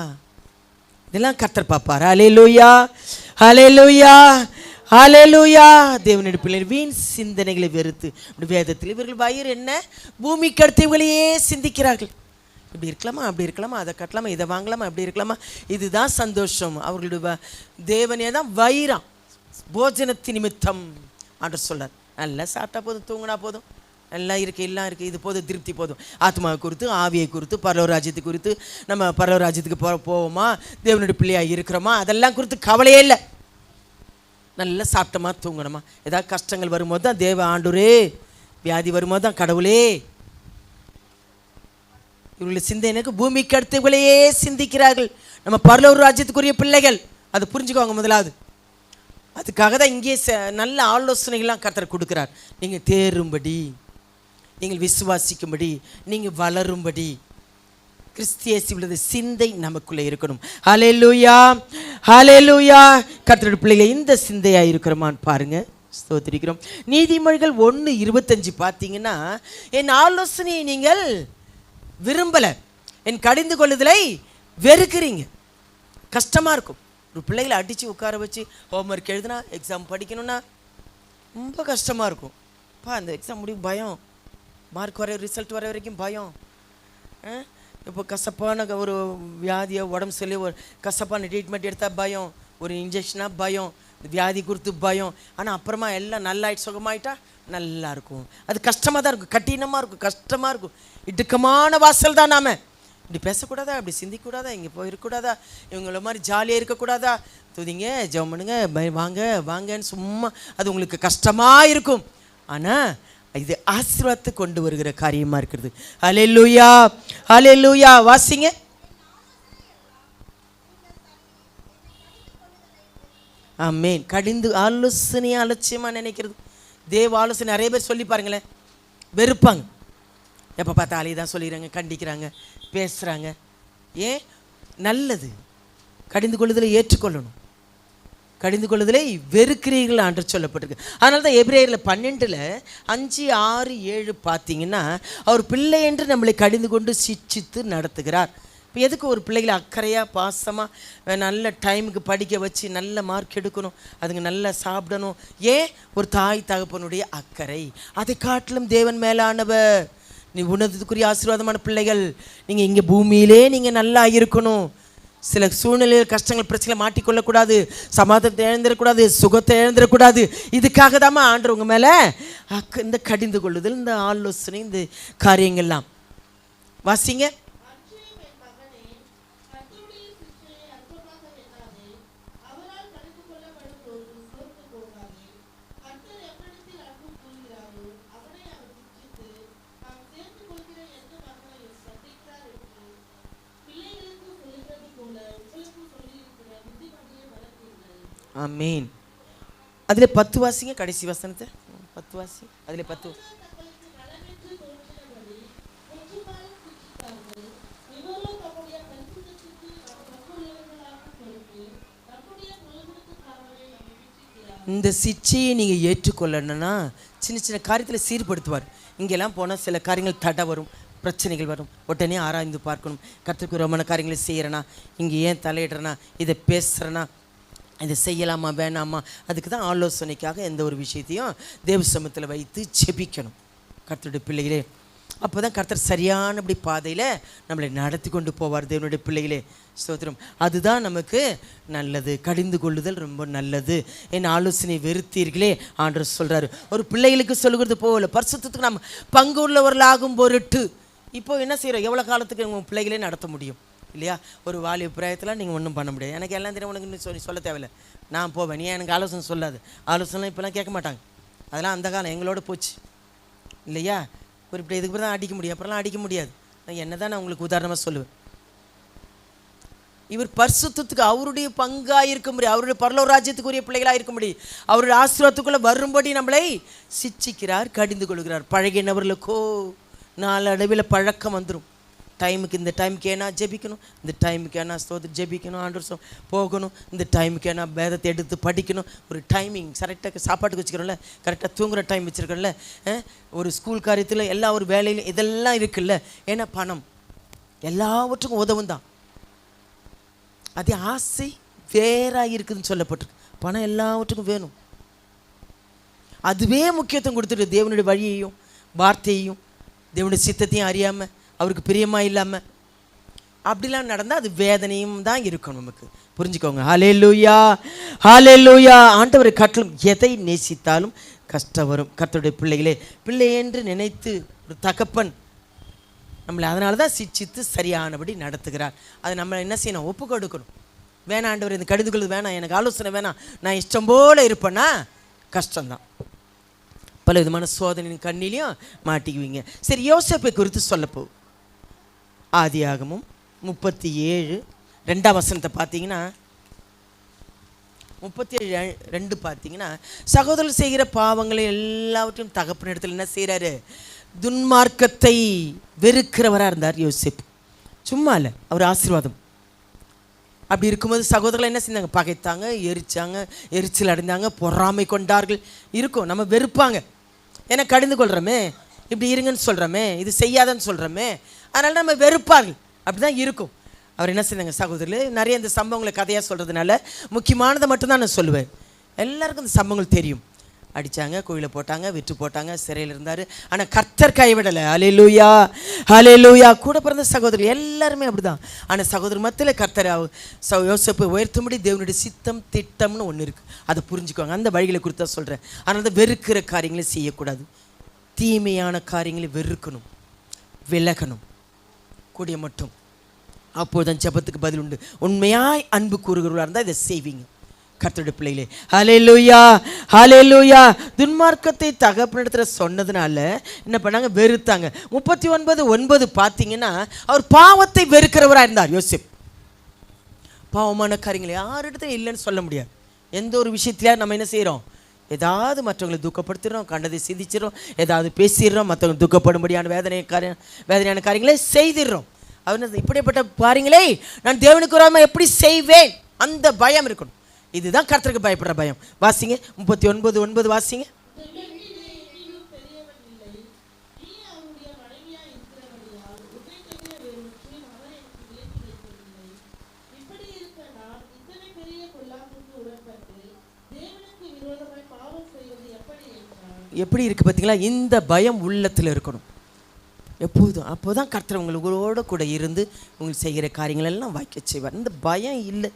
இதெல்லாம் கர்த்தர் பார்ப்பார். ஹல்லேலூயா, ஹல்லேலூயா, ஹல்லேலூயா. தேவனுடைய பிள்ளைகள் வீண் சிந்தனைகளை வெறுத்து, வேதத்தில் இவர்கள் வயிறு என்ன, பூமி கடுத்தவங்களையே சிந்திக்கிறார்கள். இப்படி இருக்கலாமா, அப்படி இருக்கலாமா, அதை கட்டலாமா, இதை வாங்கலாமா, அப்படி இருக்கலாமா, இதுதான் சந்தோஷம். அவர்களுடைய தேவனே தான் வயிறாம், போஜனத்தின் நிமித்தம் ஆண்டவர் சொல்றார். நல்லா சாப்பிட்டா போதும், தூங்கினா போதும், எல்லாம் இருக்குது, எல்லாம் இருக்குது, இது போதும், திருப்தி போதும். ஆத்மாவை குறித்து, ஆவியை குறித்து, பரலோக ராஜ்யத்தை குறித்து, நம்ம பரலோக ராஜ்யத்துக்கு போவோமா, தேவனுடைய பிள்ளையாக இருக்கிறோமா, அதெல்லாம் குறித்து கவலையே இல்லை. நல்லா சாப்பிட்டோமா, தூங்கணுமா, ஏதாவது கஷ்டங்கள் வரும்போது தான் தேவ ஆண்டவரே, வியாதி வரும்போது தான் கடவுளே. இவர்களுடைய சிந்தனைக்கு பூமிக்கு அடுத்தவர்களையே சிந்திக்கிறார்கள். நம்ம பரலோக ராஜ்யத்துக்குரிய பிள்ளைகள், அதை புரிஞ்சுக்கோங்க முதலாவது. அதுக்காக தான் இங்கே நல்ல ஆலோசனைகள்லாம் கர்த்தர் கொடுக்குறார். நீங்கள் தேரும்படி, நீங்கள் விசுவாசிக்கும்படி, நீங்கள் வளரும்படி கிறிஸ்து இயேசுவின் சிந்தை நமக்குள்ளே இருக்கணும். ஹல்லேலூயா, ஹல்லேலூயா. கர்த்தருடைய பிள்ளைகள் இந்த சிந்தையாக இருக்கிறோமான்னு பாருங்க. ஸ்தோத்திரிக்கிறோம். நீதிமொழிகள் 1:25 பார்த்தீங்கன்னா, என் ஆலோசனையை நீங்கள் விரும்பலை, என் கடிந்து கொள்ளுதலை வெறுக்கிறீங்க. கஷ்டமாக இருக்கும். ஒரு பிள்ளைகளை அடித்து உட்கார வச்சு ஹோம்ஒர்க் எழுதுனா, எக்ஸாம் படிக்கணும்னா ரொம்ப கஷ்டமாக இருக்கும். அந்த எக்ஸாம் முடியும் பயம், மார்க் வர ரிசல்ட் வர வரைக்கும் பயம். இப்போ கசப்பான ஒரு வியாதியை உடம்பு சொல்லி ஒரு கசப்பான ட்ரீட்மெண்ட் எடுத்தால் பயம், ஒரு இன்ஜெக்ஷனாக பயம், வியாதி குறித்து பயம். ஆனால் அப்புறமா எல்லாம் நல்லாயிட்டு சுகமாயிட்டா நல்லா இருக்கும். அது கஷ்டமாக தான் இருக்கும், கடினமாக இருக்கும், கஷ்டமாக இருக்கும். இடுக்கமான வாசல் தான். நாம் இப்படி பேசக்கூடாதா, இப்படி சிந்திக்கூடாதா, இங்கே போயிருக்கூடாதா, இவங்கள மாதிரி ஜாலியாக இருக்கக்கூடாதா, துதிங்க ஜெபம் பண்ணுங்க, வாங்க வாங்கன்னு சும்மா அது உங்களுக்கு கஷ்டமாக இருக்கும். ஆனால் இது ஆசீர்வாதத்தை கொண்டு வருகிற காரியமா இருக்கிறது. ஹல்லேலூயா, ஹல்லேலூயா. வாசிங்க. ஆமென். கடிந்து ஆலோசனையை அலட்சியமாக நினைக்கிறது. தேவ ஆலோசனை நிறைய பேர் சொல்லி பாருங்களேன், வெறுப்பாங்க. எப்போ பார்த்தாலே தான் சொல்லிடுறாங்க, கண்டிக்கிறாங்க, பேசுகிறாங்க. ஏன்? நல்லது. கடிந்து கொள்ளுதலை ஏற்றுக்கொள்ளணும். கடிந்து கொள்ளுதலை வெறுக்கிறீர்கள் என்று சொல்லப்பட்டிருக்கு. அதனால தான் எபிரேயரில் 12:5, 6, 7 பார்த்தீங்கன்னா, அவர் பிள்ளை என்று நம்மளை கடிந்து கொண்டு சிட்சித்து நடத்துகிறார். இப்போ எதுக்கு ஒரு பிள்ளைகளை அக்கறையாக பாசமாக நல்ல டைமுக்கு படிக்க வச்சு நல்ல மார்க் எடுக்கணும், அதுங்க நல்லா சாப்பிடணும். ஏன்? ஒரு தாய் தகப்பனுடைய அக்கறை. அதை காட்டிலும் தேவன் மேலானவர். நீ உணர்ந்ததுக்குரிய ஆசீர்வாதமான பிள்ளைகள், நீங்கள் இங்கே பூமியிலே நீங்கள் நல்லா இருக்கணும். சில சூழ்நிலையில் கஷ்டங்கள் பிரச்சனை மாட்டிக்கொள்ளக்கூடாது, சமாதானத்தை இழந்துடக்கூடாது, சுகத்தை இழந்துடக்கூடாது. இதுக்காக தான் ஆண்டவர் உங்கள் மேலே இந்த கடிந்து கொள்ளுதல், இந்த ஆலோசனை, இந்த காரியங்கள்லாம். வாசிங்க. ஆமீன். அதில் 10 வாசிங்க, கடைசி வசனத்தை 10 வாசி. அதில் 10. இந்த சிச்சையை நீங்கள் ஏற்றுக்கொள்ளணும்னா சின்ன சின்ன காரியத்தில் சீர்படுத்துவார். இங்கெல்லாம் போனால் சில காரியங்கள் தடை வரும், பிரச்சனைகள் வரும். உடனே ஆராய்ந்து பார்க்கணும். கர்த்தருக்கு ரொம்ப காரியங்களை செய்கிறேனா, இங்கே ஏன் தலையிடுறேனா, இதை பேசுகிறேனா, இதை செய்யலாமா வேணாமா, அதுக்கு தான் ஆலோசனைக்காக எந்த ஒரு விஷயத்தையும் தேவ சமூகத்தில் வைத்து ஜெபிக்கணும் கர்த்தருடைய பிள்ளைகளே. அப்போ தான் கர்த்தர் சரியானபடி பாதையில் நம்மளை நடத்தி கொண்டு போவார். தேவனுடைய பிள்ளைகளே ஸ்தோத்திரம். அதுதான் நமக்கு நல்லது. கடிந்து கொள்ளுதல் ரொம்ப நல்லது. என் ஆலோசனை வெறுத்தீர்களே ஆண்டவர் சொல்கிறாரு. ஒரு பிள்ளைகளுக்கு சொல்லுகிறது போல பரிசுத்தத்துக்கு நம்ம பங்கு உள்ளவர்களாகும் பொருட்டு இப்போ என்ன செய்கிறோம்? எவ்வளோ காலத்துக்கு உங்கள் பிள்ளைகளே நடத்த முடியும் இல்லையா? ஒரு வாலிப பிராயத்தில் நீங்கள் ஒன்றும் பண்ண முடியாது. எனக்கு எல்லாம் தெரியும், உனக்கு இன்னும் சொல்ல தேவையில்லை, நான் போவேன், நீ எனக்கு ஆலோசனை சொல்லாது. ஆலோசனை இப்போலாம் கேட்க மாட்டாங்க. அதெல்லாம் அந்த காலம் எங்களோட போச்சு இல்லையா? ஒரு இப்படி இதுக்கு தான் அடிக்க முடியும், அப்புறம்லாம் அடிக்க முடியாது. என்ன தான் நான் உங்களுக்கு உதாரணமாக சொல்லுவேன். இவர் பரிசுத்தத்துக்கு அவருடைய பங்காக இருக்க முடியும், அவருடைய பரலோக ராஜ்யத்துக்குரிய பிள்ளைகளாக இருக்க முடியும். அவருடைய ஆசீர்வாதத்துக்குள்ளே வரும்படி நம்மளை சிச்சிக்கிறார், கடிந்து கொள்கிறார். பழகினவர்களுக்கோ நாளடைவில் பழக்கம் வந்துடும். டைமுக்கு இந்த டைமுக்கு ஏன்னா ஜெபிக்கணும், இந்த டைமுக்கு ஏன்னா ஸ்தோத்திரம் ஜெபிக்கணும், ஆண்டவர் போகணும், இந்த டைமுக்கு ஏன்னா வேதத்தை எடுத்து படிக்கணும். ஒரு டைமிங் கரெக்டாக சாப்பாட்டுக்கு வச்சுக்கிறோம்ல, கரெக்டாக தூங்குகிற டைம் வச்சுருக்கோம்ல, ஒரு ஸ்கூல் காரியத்தில் எல்லா ஒரு வேலையிலும் இதெல்லாம் இருக்குல்ல. ஏன்னா பணம் எல்லாவற்றுக்கும் உதவும் தான். அதே ஆசை வேறாக இருக்குதுன்னு சொல்லப்பட்டிருக்கு. பணம் எல்லாவற்றுக்கும் வேணும். அதுவே முக்கியத்துவம் கொடுத்துட்டு தேவனுடைய வழியையும் வார்த்தையையும் தேவனுடைய சித்தத்தையும் அறியாமல் அவருக்கு பிரியமாக இல்லாமல் அப்படிலாம் நடந்தால் அது வேதனையும் தான் இருக்கும் நமக்கு. புரிஞ்சுக்கோங்க. ஹல்லேலூயா, ஹல்லேலூயா. ஆண்டவரை காட்டிலும் எதை நேசித்தாலும் கஷ்டம் வரும். கர்த்தருடைய பிள்ளைகளே, பிள்ளை என்று நினைத்து ஒரு தகப்பன் நம்மளை அதனால தான் சிச்சித்து சரியானபடி நடத்துகிறார். அதை நம்ம என்ன செய்யணும்? ஒப்பு கொடுக்கணும். வேணாம் ஆண்டவர், இந்த கடிந்து கொள்வது வேணாம், எனக்கு ஆலோசனை வேணாம், நான் இஷ்டம் போல் இருப்பேன்னா கஷ்டம்தான். பல விதமான சோதனையின் கண்ணிலையும் மாட்டிக்குவீங்க. சரி, யோசேப்பை குறித்து சொல்லப்போ ஆதியாகமம் 37:2 பார்த்தீங்கன்னா 37:2 பார்த்தீங்கன்னா, சகோதரர் செய்கிற பாவங்களை எல்லாவற்றையும் தகப்பன் இடத்துல என்ன செய்கிறாரு? துன்மார்க்கத்தை வெறுக்கிறவராக இருந்தார் யோசேப்பு. சும்மா இல்லை, அவர் ஆசீர்வாதம். அப்படி இருக்கும்போது சகோதரர்கள் என்ன செஞ்சாங்க? பகைத்தாங்க, எரிச்சாங்க, எரிச்சல் அடைந்தாங்க, பொறாமை கொண்டார்கள். இருக்கும், நம்ம வெறுப்பாங்க. ஏன்னா கடிந்து கொள்கிறோமே, இப்படி இருங்கன்னு சொல்கிறோமே, இது செய்யாதன்னு சொல்கிறோமே, அதனால் நம்ம வெறுப்பார்கள். அப்படி தான் இருக்கும். அவர் என்ன செய்தாங்க? சகோதரர்களே, நிறைய இந்த சம்பவங்களை கதையாக சொல்கிறதுனால முக்கியமானதை மட்டும்தான் நான் சொல்லுவேன். எல்லாருக்கும் இந்த சம்பவங்கள் தெரியும். அடித்தாங்க, கோயிலில் போட்டாங்க, விற்று போட்டாங்க, சிறையில் இருந்தார். ஆனால் கர்த்தர் கைவிடலை. ஹல்லேலூயா, ஹல்லேலூயா. கூட பிறந்த சகோதரர் எல்லாருமே அப்படி தான். ஆனால் சகோதரர் மத்தியில் கர்த்தர் யோசேப்பை உயர்த்தும்படி தேவனுடைய சித்தம் திட்டம்னு ஒன்று இருக்குது. அதை புரிஞ்சுக்குவாங்க. அந்த வழிகளை குறித்து தான் சொல்கிறேன். ஆனால் அதை வெறுக்கிற காரியங்களை செய்யக்கூடாது. தீமையான காரியங்களை வெறுக்கணும், விலகணும் கூடிய மட்டும். அப்போதுதான் ஜெபத்துக்கு பதில் உண்டு. உண்மையாய் அன்பு கூறுகிறவர்களாக இருந்தால் இதை செய்வீங்க கர்த்தருடைய பிள்ளைகளே. ஹல்லேலூயா, ஹல்லேலூயா. துன்மார்க்கத்தை தகப்பனிடத்தில் சொன்னதுனால என்ன பண்ணாங்க? வெறுத்தாங்க. 39:9 பார்த்தீங்கன்னா, அவர் பாவத்தை வெறுக்கிறவராக இருந்தார் யோசேப். பாவமான காரியங்களை யாரிடத்துல இல்லைன்னு சொல்ல முடியாது. எந்த ஒரு விஷயத்திலையா நம்ம என்ன செய்கிறோம்? ஏதாவது மற்றவங்களை துக்கப்படுத்திடுறோம், கண்டதை சிந்திச்சிடறோம், ஏதாவது பேசிடுறோம், மற்றவங்க துக்கப்படும்படியான வேதனையான காரியங்களை செய்திடுறோம். அவர் இப்படிப்பட்ட காரியங்களை நான் தேவனுக்கு வராமல் எப்படி செய்வேன்? அந்த பயம் இருக்கணும். இதுதான் கர்த்தருக்கு பயப்படுற பயம். வாசிங்க 39:9 வாசிங்க. எப்படி இருக்கு பார்த்தீங்களா? இந்த பயம் உள்ளத்தில் இருக்கணும் எப்போதும். அப்போ தான் கர்த்தர் உங்களோட கூட இருந்து உங்களுக்கு செய்கிற காரியங்கள் எல்லாம் வாய்க்க செய்வார். இந்த பயம் இல்லை.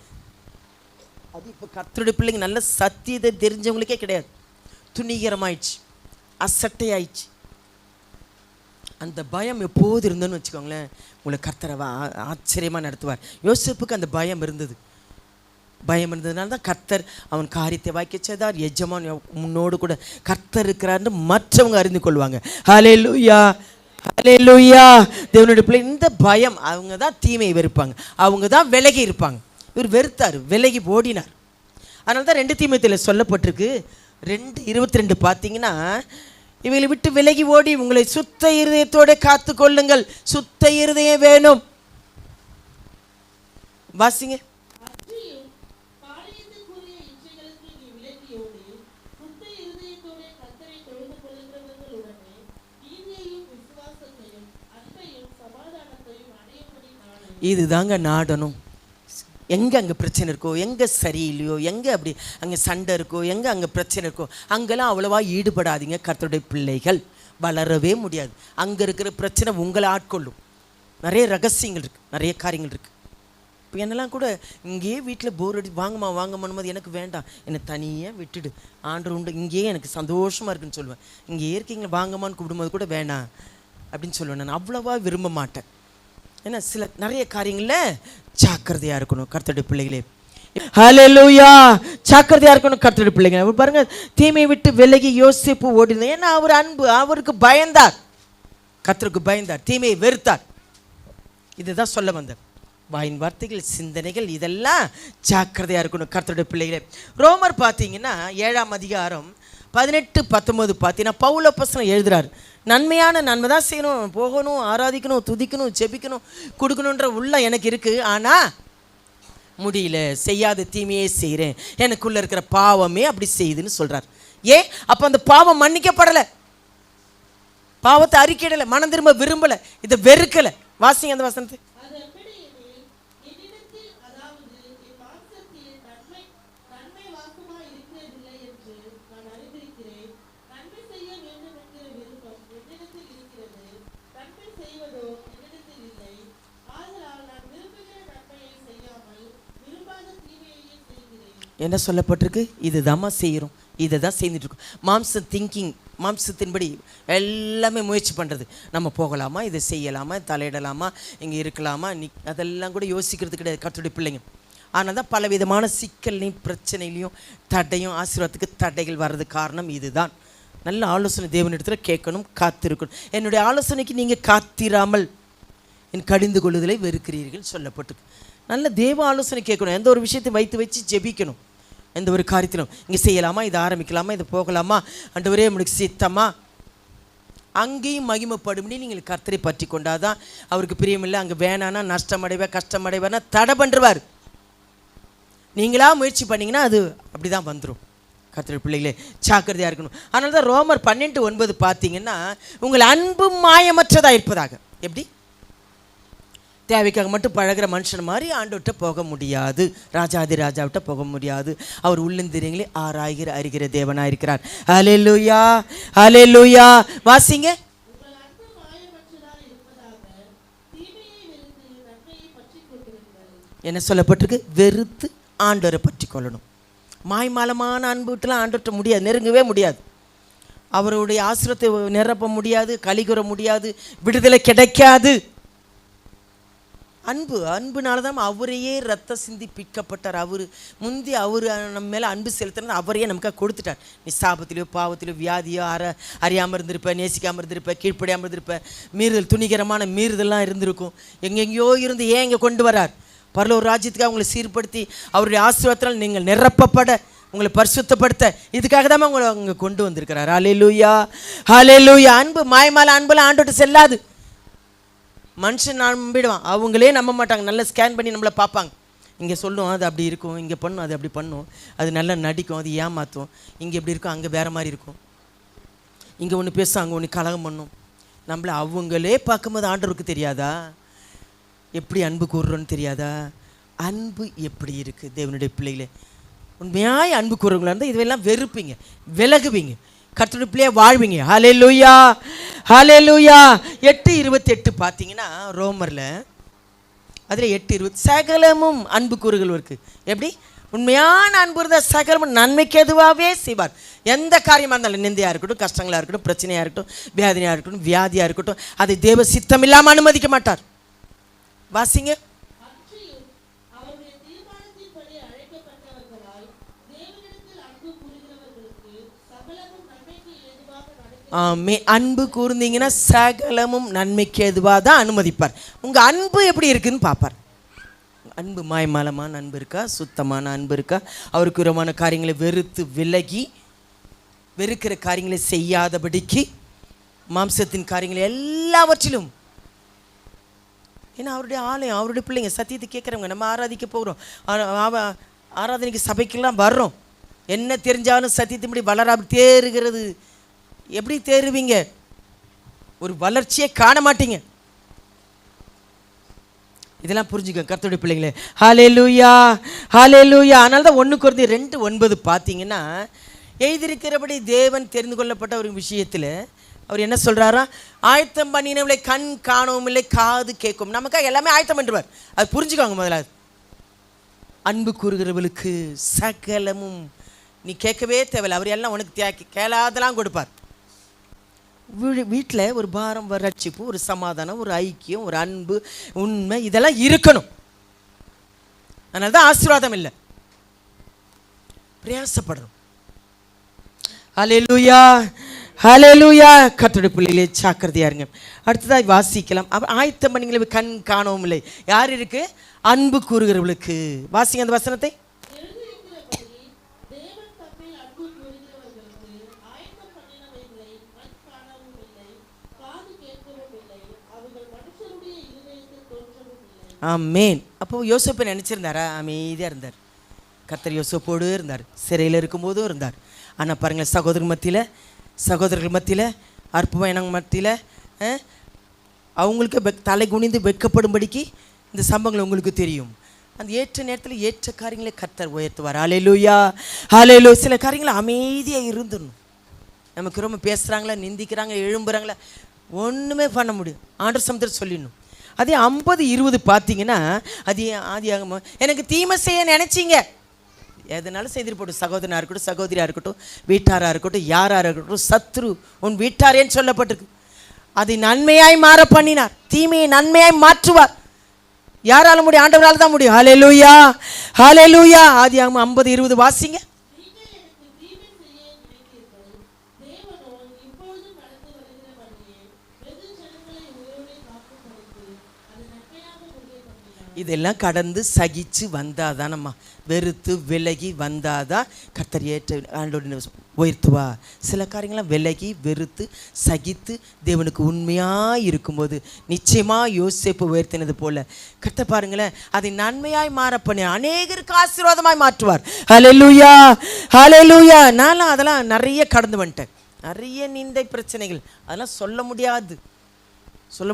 அது இப்போ கர்த்தருடைய பிள்ளைங்க நல்ல சத்தியத்தை தெரிஞ்சவங்களுக்கே கிடையாது. துணிகரமாயிடுச்சு, அசட்டையாயிடுச்சு. அந்த பயம் எப்போது இருந்தோன்னு வச்சுக்கோங்களேன், உங்களை கர்த்தரை ஆச்சரியமாக நடத்துவார். யோசேப்புக்கு அந்த பயம் இருந்தது. பயம் இருந்ததுனால தான் கர்த்தர் அவன் காரியத்தை வாய்க்க செய்தார். எஜமான் முன்னோடு கூட கர்த்தர் இருக்கிறார்னு மற்றவங்க அறிந்து கொள்வாங்க. ஹல்லேலூயா, ஹல்லேலூயா. தேவனுடைய பிள்ளை இந்த பயம், அவங்க தான் தீமையை வெறுப்பாங்க, அவங்க தான் விலகி இருப்பாங்க. இவர் வெறுத்தார், விலகி ஓடினார். அதனால தான் 2 தீமோத்தேயுவில் சொல்லப்பட்டிருக்கு 2:22 பார்த்தீங்கன்னா, இவைகளை விட்டு விலகி ஓடி உங்களை சுத்த இருதயத்தோடு காத்து கொள்ளுங்கள். சுத்த இருதயம் வேணும். வாசிங்க. இதுதாங்க நாடணும். எங்கே அங்கே பிரச்சனை இருக்கோ, எங்கே சரியில்லையோ, எங்கே அப்படி அங்கே சண்டை இருக்கோ, எங்கே அங்கே பிரச்சனை இருக்கோ, அங்கெல்லாம் அவ்வளோவா ஈடுபடாதீங்க. கர்த்தருடைய பிள்ளைகள் வளரவே முடியாது. அங்கே இருக்கிற பிரச்சனை உங்களை ஆட்கொள்ளும். நிறைய ரகசியங்கள் இருக்குது, நிறைய காரியங்கள் இருக்குது. இப்போ என்னெல்லாம் கூட இங்கேயே வீட்டில் போர் அடி வாங்கம்மான்னு போது எனக்கு வேண்டாம், என்னை தனியாக விட்டுடு, ஆண்டு உண்டு, இங்கேயே எனக்கு சந்தோஷமாக இருக்குன்னு சொல்லுவேன். இங்கே இருக்கீங்களா வாங்கம்மான்னு கூப்பிடும்போது கூட வேண்டாம் அப்படின்னு சொல்லுவேன். நான் அவ்வளோவா விரும்ப மாட்டேன். ஏன்னா சில நிறைய காரியங்களில் ஜாக்கிரதையாக இருக்கணும் கர்த்தருடைய பிள்ளைகளே. ஹல்லேலூயா. ஜாக்கிரதையாக இருக்கணும் கர்த்தருடைய பிள்ளைங்க. பாருங்க, தீமையை விட்டு விலகி யோசிப்பு ஓடினது. ஏன்னா அவர் அன்பு, அவருக்கு பயந்தார், கர்த்தருக்கு பயந்தார், தீமையை வெறுத்தார். இதுதான் சொல்ல வந்தார். வாயின் வார்த்தைகள், சிந்தனைகள், இதெல்லாம் ஜாக்கிரதையாக இருக்கணும் கர்த்தருடைய பிள்ளைகளே. ரோமர் பார்த்தீங்கன்னா 7ஆம் அதிகாரம் 18-19 பார்த்தீங்கன்னா பவுல் அப்போஸ்தலன் எழுதுறாரு. நன்மையான நன்மை தான் செய்யணும், போகணும், ஆராதிக்கணும், துதிக்கணும், ஜெபிக்கணும், கொடுக்கணுன்ற உள்ள எனக்கு இருக்குது. ஆனால் முடியல, செய்யாத தீமையே செய்கிறேன், எனக்குள்ளே இருக்கிற பாவமே அப்படி செய்யுதுன்னு சொல்கிறார். ஏன்? அப்போ அந்த பாவம் மன்னிக்கப்படலை, பாவத்தை அறிக்கையிடலை, மனம் திரும்ப விரும்பலை, இதை வெறுக்கலை. வாசிங்க அந்த வசனத்தை. என்ன சொல்லப்பட்டிருக்கு? இதுதாம்மா செய்கிறோம், இதை தான் செய்துட்ருக்கோம். மாம்சத்தின்படி எல்லாமே முயற்சி பண்ணுறது. நம்ம போகலாமா, இதை செய்யலாமா, தலையிடலாமா, இங்கே இருக்கலாமா, அதெல்லாம் கூட யோசிக்கிறது கிடையாது கர்த்தருடைய பிள்ளைங்க. ஆனால் தான் பலவிதமான சிக்கல்லையும் பிரச்சனையிலையும் தடையும் ஆசீர்வாதத்துக்கு தடைகள் வர்றது காரணம் இதுதான். நல்ல ஆலோசனை தேவனிடத்தில் கேட்கணும், காத்திருக்கணும். என்னுடைய ஆலோசனைக்கு நீங்கள் காத்திராமல் என் கடிந்து கொள்ளுதலை வெறுக்கிறீர்கள் சொல்லப்பட்டிருக்கு. நல்ல தேவ ஆலோசனை கேட்கணும். எந்த ஒரு விஷயத்தை வைத்து வச்சு ஜெபிக்கணும். எந்த ஒரு காரியத்திலும் இங்கே செய்யலாமா, இதை ஆரம்பிக்கலாமா, இதை போகலாமா, ஆண்டவரே உங்களுக்கு சித்தமா, அங்கேயும் மகிமைப்படும்படி நீங்கள் கர்த்தரை பற்றி கொண்டாதான் அவருக்கு பிரியமில்லை. அங்கே வேணான்னா நஷ்டமடைவேன், கஷ்டமடைவேன்னா தடை பண்ணுவார். நீங்களா முயற்சி பண்ணிங்கன்னா அது அப்படி தான் வந்துடும். கர்த்தருடைய பிள்ளைகளே ஜாக்கிரதையாக இருக்கணும். அதனால தான் ரோமர் 12:9 பார்த்தீங்கன்னா, உங்கள் அன்பு மாயமற்றதாக இருப்பதாக. எப்படி? தேவைக்காக மட்டும் பழகிற மனுஷன் மாதிரி ஆண்டோட்ட போக முடியாது, ராஜாதி ராஜாவிட்ட போக முடியாது. அவர் உள்ளந்திரியங்களே ஆராய்கிற அறிகிற தேவனாக இருக்கிறார். ஹல்லேலூயா, ஹல்லேலூயா. வாசிங்க. என்ன சொல்லப்பட்டிருக்கு? வெறுத்து ஆண்டவரை பற்றி கொள்ளணும். மாய்மாலமான அன்பு விட்டுலாம் ஆண்டோட்ட முடியாது, நெருங்கவே முடியாது. அவருடைய ஆசிரத்தை நிரப்ப முடியாது, கலிகுற முடியாது, விடுதலை கிடைக்காது. அன்புனால தான் அவரையே ரத்த சிந்தி பிக்கப்பட்டார். அவர் நம்ம மேலே அன்பு செலுத்தினது அவரையே நமக்காக கொடுத்துட்டார். நீ சாபத்திலையோ பாவத்திலையோ வியாதியோ அறியாமல் இருந்திருப்ப, நேசிக்காமல் இருந்திருப்ப, கீழ்ப்படியாமல் இருந்திருப்ப, மீறுதல், துணிகரமான மீறுதல்லாம் இருந்திருக்கும். எங்கெங்கேயோ இருந்து ஏன் இங்கே கொண்டு வரார்? பரலோக ராஜ்யத்துக்காக உங்களை சீர்படுத்தி அவருடைய ஆசீர்வாதத்தால் நீங்கள் நிரப்பப்பட, உங்களை பரிசுத்தப்படுத்த, இதுக்காக தான் உங்களை அங்கே கொண்டு வந்திருக்கிறார். ஹல்லேலூயா, ஹல்லேலூயா. அன்பு மாயமால அன்பெல்லாம் ஆண்டோட்டு செல்லாது. மனுஷன் நம்பிடுவான், அவங்களே நம்ப மாட்டாங்க. நல்லா ஸ்கேன் பண்ணி நம்மளை பார்ப்பாங்க. இங்கே சொல்லும் அது அப்படி இருக்கும், இங்கே பண்ணும் அது அப்படி பண்ணும், அது நல்லா நடிக்கும், அது ஏமாற்றும், இங்கே எப்படி இருக்கும் அங்கே வேறு மாதிரி இருக்கும், இங்கே ஒன்று பேசும் அங்கே ஒன்று கலகம் பண்ணும். நம்மளை அவங்களே பார்க்கும்போது ஆண்டவருக்கு தெரியாதா எப்படி அன்பு கூறுறோன்னு தெரியாதா? அன்பு எப்படி இருக்குது தேவனுடைய பிள்ளைகளே? உண்மையாய் அன்பு கூறுறவங்களா இருந்தால் இதுவெல்லாம் வெறுப்பீங்க, விலகுவீங்க, கர்த்தருடைய பிள்ளையா வாழ்வீங்க. ஹல்லேலூயா, ஹல்லேலூயா. 8:28 பார்த்தீங்கன்னா ரோமரில் அதில் 8:20 சகலமும் அன்பு கூறுகள் இருக்குது. எப்படி? உண்மையான அன்பு இருந்தால் சகலமும் நன்மைக்கு எதுவாகவே செய்வார். எந்த காரியமாக இருந்தாலும், நிந்தையாக இருக்கட்டும், கஷ்டங்களாக இருக்கட்டும், பிரச்சனையாக இருக்கட்டும், வேதனையாக இருக்கட்டும், வியாதியாக இருக்கட்டும், அதை தேவ சித்தம் இல்லாமல் அனுமதிக்க மாட்டார். வாசிங்க. அன்பு கூர்ந்தீங்கன்னா சகலமும் நன்மைக்கு எதுவாக தான் அனுமதிப்பார். உங்கள் அன்பு எப்படி இருக்குன்னு பார்ப்பார். அன்பு மாய்மாலமான அன்பு இருக்கா, சுத்தமான அன்பு இருக்கா, அவருக்கு விரோதமான காரியங்களை வெறுத்து விலகி வெறுக்கிற காரியங்களை செய்யாதபடிக்கு மாம்சத்தின் காரியங்களை எல்லாவற்றிலும், ஏன்னா அவருடைய ஆலயம், அவருடைய பிள்ளைங்க, சத்தியத்தை கேட்குறவங்க, நம்ம ஆராதிக்க போகிறோம், ஆராதனைக்கு சபைக்கெல்லாம் வர்றோம், என்ன தெரிஞ்சாலும் சத்தியத்தின்படி வளராமல் தேறுகிறது. எப்படி தேறுவீங்க? ஒரு வளர்ச்சியை காண மாட்டீங்க. இதெல்லாம் புரிஞ்சுக்க கர்த்தருடைய பிள்ளைங்களே. ஹல்லேலூயா, ஹல்லேலூயா. அதனால தான் 1 கொரிந்தியர் 2:9 பார்த்தீங்கன்னா, எழுதியிருக்கிறபடி தேவன் தெரிந்து கொள்ளப்பட்ட ஒரு விஷயத்தில் அவர் என்ன சொல்கிறாரா, ஆயத்தம் பண்ணினவளை கண் காணவும் இல்லை, காது கேட்கும். நமக்காக எல்லாமே ஆயத்தம் பண்ணுவார். அது புரிஞ்சுக்கோங்க. முதலாவது அன்பு கூறுகிறவளுக்கு சகலமும், நீ கேட்கவே தேவையில்லை, அவர் எல்லாம் உனக்கு கேளாதெல்லாம் கொடுப்பார். வீட்டில் ஒரு பாரம், ஒரு ரட்சிப்பு, ஒரு சமாதானம், ஒரு ஐக்கியம், ஒரு அன்பு, உண்மை, இதெல்லாம் இருக்கணும். அதனால தான் ஆசீர்வாதம் இல்லை, பிரயாசப்படணும். ஹல்லேலூயா, ஹல்லேலூயா. கர்த்தருடைய பிள்ளைகளே ஜாக்கிரதையா இருங்க. அடுத்ததாக வாசிக்கலாம். ஆயத்தம் பண்ணிங்களை கண் காணவும் இல்லை, யார் இருக்கு? அன்பு கூறுகிறவளுக்கு. வாசிங்க அந்த வசனத்தை. ஆமேன். அப்போது யோசேப்பு நினச்சிருந்தாரா? அமைதியாக இருந்தார். கர்த்தர் யோசேப்போடு இருந்தார், சிறையில் இருக்கும்போதும் இருந்தார். ஆனால் பாருங்கள், சகோதரர்கள் மத்தியில் அற்புதம் மத்தியில் அவங்களுக்கு தலை குனிந்து வெட்கப்படும்படிக்கு இந்த சம்பவங்கள் உங்களுக்கு தெரியும். அந்த ஏற்ற நேரத்தில் ஏற்ற காரியங்களை கர்த்தர் உயர்த்துவார். ஹல்லேலூயா, ஹல்லேலூயா. சில காரியங்களை அமைதியாக இருந்துடணும். நமக்கு ரொம்ப பேசுகிறாங்களா, நிந்திக்கிறாங்க, எழும்புறாங்களா, ஒன்றுமே பண்ண முடியும். ஆண்டவர் சமுத்திரம் சொல்லிடணும். அதே 50-20 பார்த்தீங்கன்னா, அது ஆதியாகமம், எனக்கு தீமை செய்ய நினைச்சிங்க, எதனாலும் செய்திட்டு போட்டு, சகோதரனாக இருக்கட்டும், சகோதரியாக இருக்கட்டும், வீட்டாராக இருக்கட்டும், யாராக இருக்கட்டும், சத்ரு உன் வீட்டாரேன்னு சொல்லப்பட்டிருக்கு. அதை நன்மையாய் மாற பண்ணினார், தீமையை நன்மையாய் மாற்றுவார். யாரால முடியும்? ஆண்டவரால் தான் முடியும். ஹல்லேலூயா, ஹல்லேலூயா. ஆதியாகமம் 50-20 வாசிங்க. இதெல்லாம் கடந்து சகிச்சு வந்தாதானம்மா, வெறுத்து விலகி வந்தாதான் கர்த்தர் ஏற்ற ஆண்டோட உயர்த்துவா. சில காரியங்கள்லாம் விலகி வெறுத்து சகித்து தேவனுக்கு உண்மையாக இருக்கும்போது நிச்சயமாக யோசேப்பு உயர்த்தினது போல கர்த்தர் பாருங்களேன், அதை நன்மையாய் மாற பண்ணி அநேகருக்கு ஆசீர்வாதமாய் மாற்றுவார். ஹல்லேலூயா, ஹல்லேலூயா. நான்லாம் அதெல்லாம் நிறைய கடந்து வந்துட்டேன். நிறைய நிந்தை பிரச்சனைகள், அதெல்லாம் சொல்ல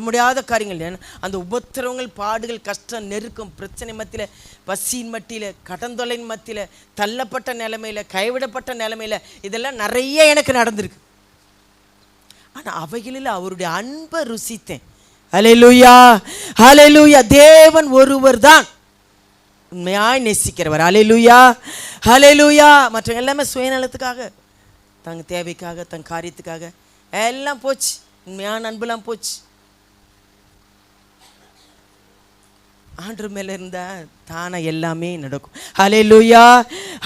முடியாத காரியங்கள். அந்த உபத்திரவங்கள், பாடுகள், கஷ்டம், நெருக்கம், பிரச்சனை மத்தியில், பசியின் மத்தியில், கடந்தொலையின் மத்தியில், தள்ளப்பட்ட நிலைமையில், கைவிடப்பட்ட நிலைமையில், இதெல்லாம் நிறைய எனக்கு நடந்திருக்கு. ஆனால் அவைகளில் அவருடைய அன்பை ருசித்தேன். ஹல்லேலூயா, ஹல்லேலூயா. தேவன் ஒருவர் தான் உண்மையாய் நேசிக்கிறவர். ஹல்லேலூயா, ஹல்லேலூயா. மற்ற எல்லாமே சுயநலத்துக்காக, தங்க தேவைக்காக, தன் காரியத்துக்காக எல்லாம் போச்சு. உண்மையான அன்புலாம் போச்சு. ஆண்டவர் மேலே இருந்தால் தானே எல்லாமே நடக்கும். ஹல்லேலூயா,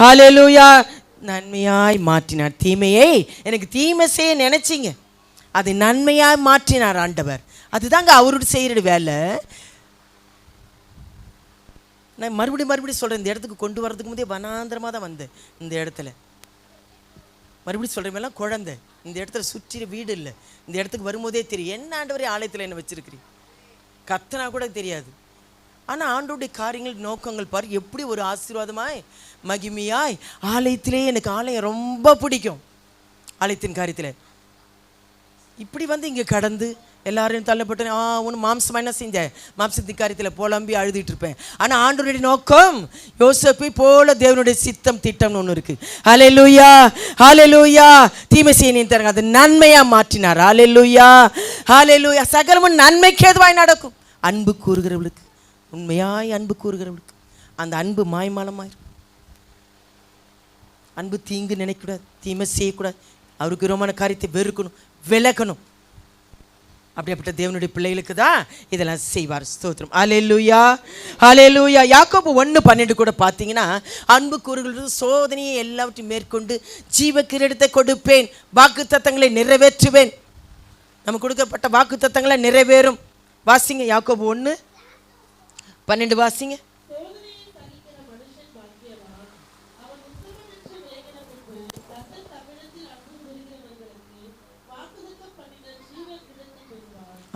ஹல்லேலூயா. நன்மையாய் மாற்றினார் தீமையை. எனக்கு தீமை செய்ய நினைச்சிங்க, அதை நன்மையாய் மாற்றினார் ஆண்டவர். அதுதாங்க அவருடைய செய்கிற வேலை. நான் மறுபடியும் சொல்கிறேன், இந்த இடத்துக்கு கொண்டு வரதுக்கு முந்தைய வனாந்திரமாக தான் வந்தேன். இந்த இடத்துல மறுபடியும் சொல்கிற மேலாம் குழந்தை, இந்த இடத்துல சுற்றி வீடு இல்லை. இந்த இடத்துக்கு வரும்போதே தெரியும், என்ன ஆண்டவரே ஆலயத்தில் என்ன வச்சிருக்கிறீங்க, கத்தனா கூட தெரியாது. ஆனால் ஆண்டோடைய காரியங்கள், நோக்கங்கள் பாரு, எப்படி ஒரு ஆசீர்வாதமாய் மகிமையாய். ஆலயத்திலே எனக்கு ஆலயம் ரொம்ப பிடிக்கும். ஆலயத்தின் காரியத்தில் இப்படி வந்து இங்கே கடந்து எல்லாரையும் தள்ளப்பட்டு ஒன்று மாம்சமாக என்ன செஞ்சேன், மாம்சத்தின் காரியத்தில் புலம்பி அழுதுட்டு இருப்பேன். ஆனால் ஆண்டவருடைய நோக்கம் யோசேப்பை போல தேவனுடைய சித்தம், திட்டம்னு ஒன்று இருக்குது. ஹல்லேலூயா, ஹல்லேலூயா. தீமை செய்ய நினைத்தாங்க, அதை நன்மையாக மாற்றினார். ஹல்லேலூயா, ஹல்லேலூயா. சகலமும் நன்மைக்கு ஏதுவாய் நடக்கும். அன்பு கூறுகிறவளுக்கு, உண்மையாய் அன்பு கூறுகிறவளுக்கு அந்த அன்பு மாய்மாலமாயிரும். அன்பு தீங்கு நினைக்கக்கூடாது, தீமை செய்யக்கூடாது, அவருக்கு விரோதமான காரியத்தை வெறுக்கணும், விலகணும். அப்படிப்பட்ட தேவனுடைய பிள்ளைகளுக்கு தான் இதெல்லாம் செய்வார். ஸ்தோத்திரம். ஹல்லேலூயா, ஹல்லேலூயா. யாக்கோபு 1:12 கூட பார்த்தீங்கன்னா, அன்பு கூறுகிறது சோதனையை எல்லாவற்றையும் மேற்கொண்டு ஜீவ கிரீடத்தை கொடுப்பேன், வாக்கு தத்தங்களை நிறைவேற்றுவேன். நமக்கு கொடுக்கப்பட்ட வாக்கு தத்தங்களை நிறைவேறும். வாசிங்க, யாக்கோபு 1:12 வாசிங்க.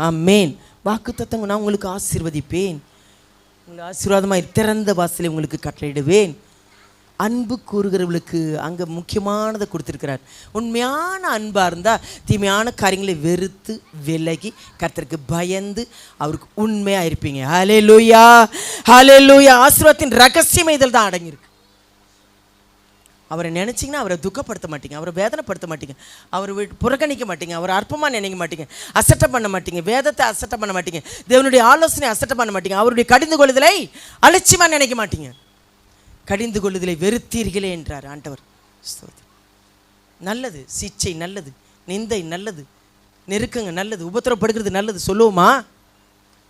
ஆமேன். வாக்குத்தத்தங்க, நான் உங்களுக்கு ஆசீர்வதிப்பேன், உங்களுக்கு ஆசீர்வாதமாய் திறந்த வாசலை உங்களுக்கு கட்டளையிடுவேன். அன்பு கூறுகிறவர்களுக்கு அங்கே முக்கியமானதை கொடுத்துருக்கிறார். உண்மையான அன்பாக இருந்தால் தீமையான காரியங்களை வெறுத்து விலகி கர்த்தருக்கு பயந்து அவருக்கு உண்மையாக இருப்பீங்க. ஹல்லேலூயா, ஹல்லேலூயா. ஆசீர்வாதத்தின் ரகசியம் இதில் தான் அடங்கியிருக்கு. அவரை நினச்சிங்கன்னா அவரை துக்கப்படுத்த மாட்டீங்க, அவரை வேதனைப்படுத்த மாட்டீங்க, அவர் புறக்கணிக்க மாட்டீங்க, அவரை அற்பமாக நினைக்க மாட்டீங்க, அசட்டை பண்ண மாட்டீங்க, வேதத்தை அசட்டை பண்ண மாட்டீங்க, தேவனுடைய ஆலோசனை அசட்டை பண்ண மாட்டீங்க, அவருடைய கடிந்து கொள்ளுதலை அலட்சியமாக நினைக்க மாட்டீங்க. கடிந்து கொள்ளுதலை வெறுத்தீர்களே என்றார் ஆண்டவர். நல்லது, சிச்சை நல்லது, நிந்தை நல்லது, நெருக்கங்க நல்லது, உபத்திரப்படுகிறது நல்லது சொல்லுவோமா?